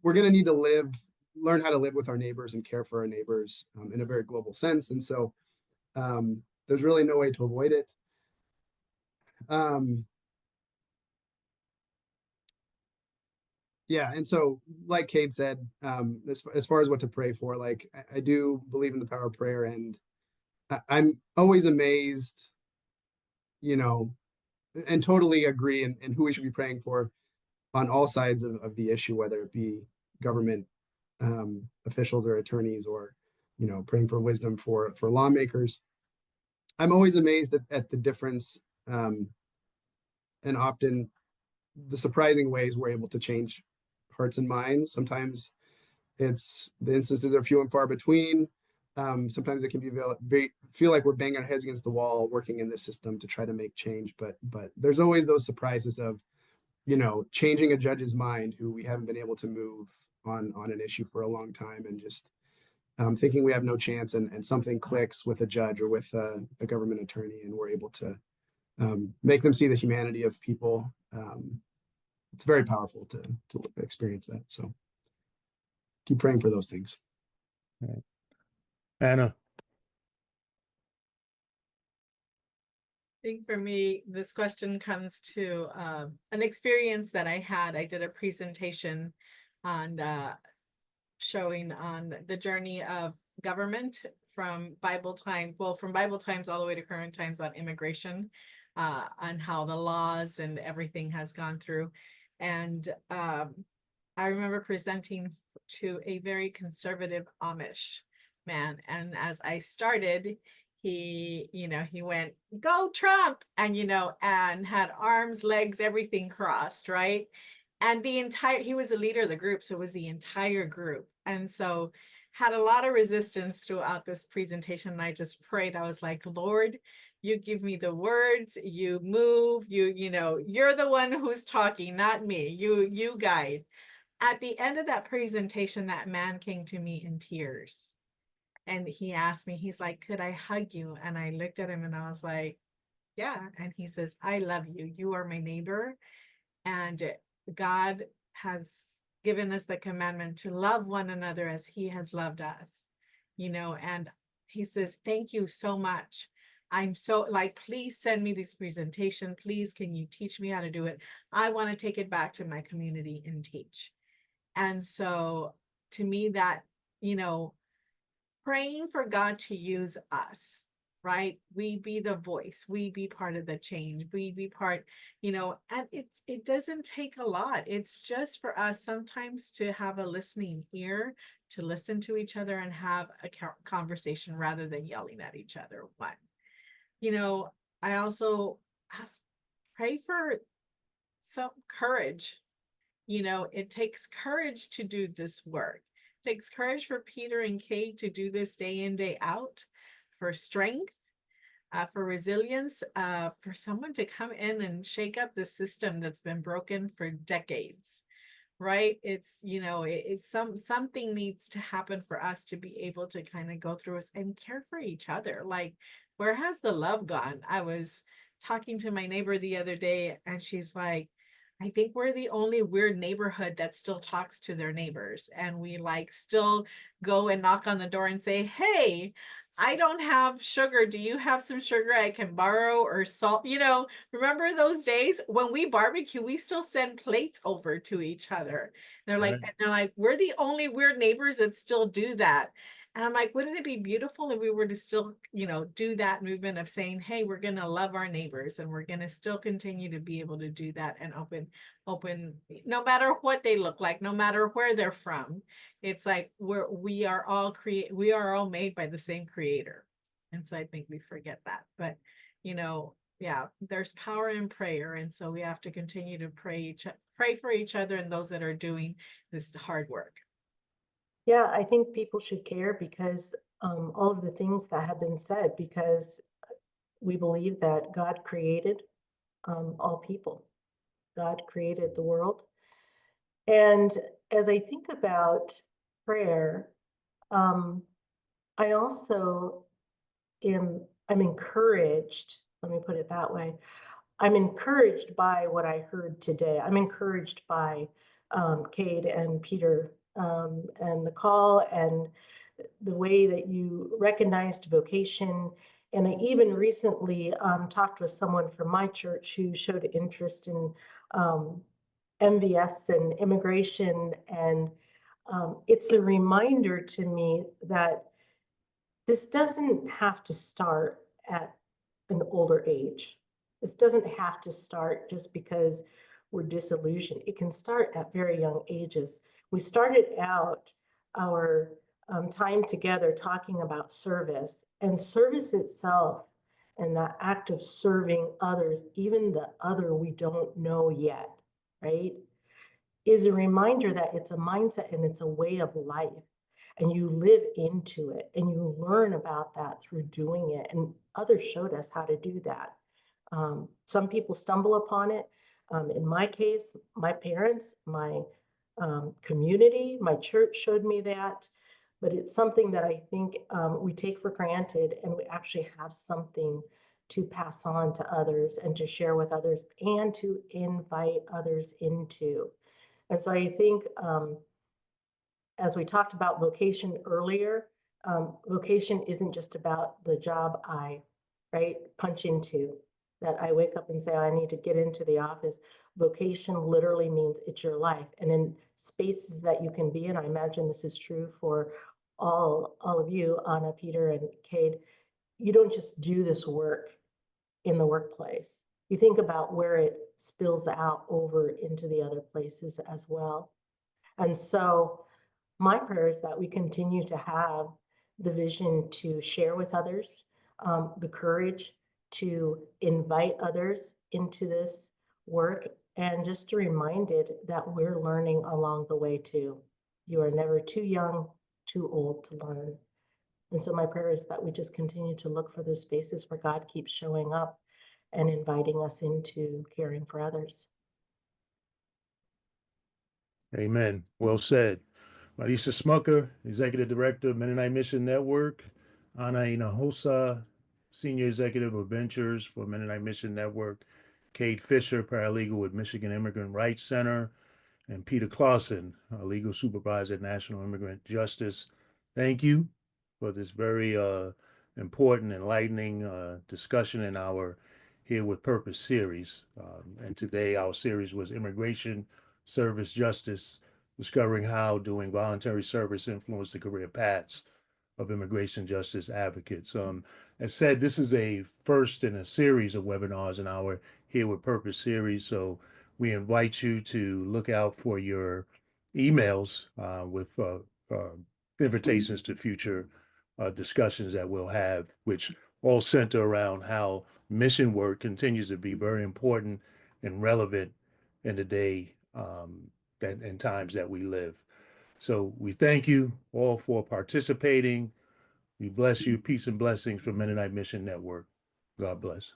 we're going to need to learn how to live with our neighbors and care for our neighbors in a very global sense. And so there's really no way to avoid it. Yeah, and so like Cade said, as far as what to pray for, like, I do believe in the power of prayer, and I'm always amazed, you know, and totally agree in who we should be praying for on all sides of the issue, whether it be government officials or attorneys, or, you know, praying for wisdom for lawmakers. I'm always amazed at the difference And often the surprising ways we're able to change hearts and minds. Sometimes the instances are few and far between. Sometimes it can be feel like we're banging our heads against the wall working in this system to try to make change. But there's always those surprises of, changing a judge's mind who we haven't been able to move on an issue for a long time, and just thinking we have no chance, and something clicks with a judge or with a government attorney, and we're able to make them see the humanity of people. It's very powerful to experience that. So keep praying for those things. Right. Anna. I think for me, this question comes to an experience that I had. I did a presentation on showing on the journey of government from Bible times all the way to current times on immigration, on how the laws and everything has gone through. And I remember presenting to a very conservative Amish man. And as I started, he went, "Go Trump," and, and had arms, legs, everything crossed, right? And he was the leader of the group. So it was the entire group. And so had a lot of resistance throughout this presentation. And I just prayed. I was like, "Lord, you give me the words, you move, you're the one who's talking, not me. You guide." At the end of that presentation, that man came to me in tears. And he asked me, he's like, "Could I hug you?" And I looked at him and I was like, "Yeah." And he says, "I love you. You are my neighbor. And God has given us the commandment to love one another as he has loved us." And he says, "Thank you so much. I'm so please send me this presentation. Please, can you teach me how to do it? I want to take it back to my community and teach." And so to me, that, praying for God to use us, right? We be the voice, we be part of the change, we be part, and it doesn't take a lot. It's just for us sometimes to have a listening ear, to listen to each other and have a conversation rather than yelling at each other. I also pray for some courage. It takes courage to do this work. It takes courage for Peter and Cade to do this day in, day out, for strength, for resilience, for someone to come in and shake up the system that's been broken for decades, right? It's, something needs to happen for us to be able to kind of go through us and care for each other. Where has the love gone? I was talking to my neighbor the other day and she's like, "I think we're the only weird neighborhood that still talks to their neighbors. And we still go and knock on the door and say, 'Hey, I don't have sugar. Do you have some sugar I can borrow, or salt?'" Remember those days when we barbecue, we still send plates over to each other. They're like, "We're the only weird neighbors that still do that." And I'm like, wouldn't it be beautiful if we were to still, do that movement of saying, "Hey, we're going to love our neighbors and we're going to still continue to be able to do that and open, no matter what they look like, no matter where they're from." It's like we are all made by the same creator. And so I think we forget that. But, yeah, there's power in prayer. And so we have to continue to pray for each other and those that are doing this hard work. Yeah, I think people should care because all of the things that have been said, because we believe that God created all people. God created the world. And as I think about prayer, I also I'm encouraged, let me put it that way. I'm encouraged by what I heard today. I'm encouraged by Cade and Peter and the call and the way that you recognized vocation. And I even recently talked with someone from my church who showed interest in MVS and immigration. And it's a reminder to me that this doesn't have to start at an older age. This doesn't have to start just because we're disillusioned. It can start at very young ages. We started out our time together talking about service, and service itself And that act of serving others, even the other we don't know yet, right, is a reminder that it's a mindset and it's a way of life. And you live into it and you learn about that through doing it. And others showed us how to do that. Some people stumble upon it. In my case, my parents, my community, my church showed me that. But it's something that I think we take for granted, and we actually have something to pass on to others and to share with others and to invite others into. And so I think, as we talked about vocation earlier, vocation isn't just about the job I, right, punch into, that I wake up and say, I need to get into the office. Vocation literally means it's your life. And in spaces that you can be in, I imagine this is true for all of you, Anna, Peter, and Cade, you don't just do this work in the workplace. You think about where it spills out over into the other places as well. And so my prayer is that we continue to have the vision to share with others, the courage to invite others into this work, and just reminded that we're learning along the way too. You are never too young, too old to learn. And so my prayer is that we just continue to look for those spaces where God keeps showing up and inviting us into caring for others. Amen. Well said. Marisa Smucker, Executive Director of Mennonite Mission Network. Anna Hinojosa, Senior Executive of Ventures for Mennonite Mission Network. Cade Fisher, Paralegal with Michigan Immigrant Rights Center. And Peter Claassen, Legal Supervisor at National Immigrant Justice. Thank you for this very important, enlightening discussion in our Here with Purpose series. And today our series was Immigration, Service, Justice, discovering how doing voluntary service influenced the career paths of immigration justice advocates. As said, this is a first in a series of webinars in our Here with Purpose series. So we invite you to look out for your emails with invitations to future discussions that we'll have, which all center around how mission work continues to be very important and relevant in the day and times that we live. So we thank you all for participating. We bless you. Peace and blessings from Mennonite Mission Network. God bless.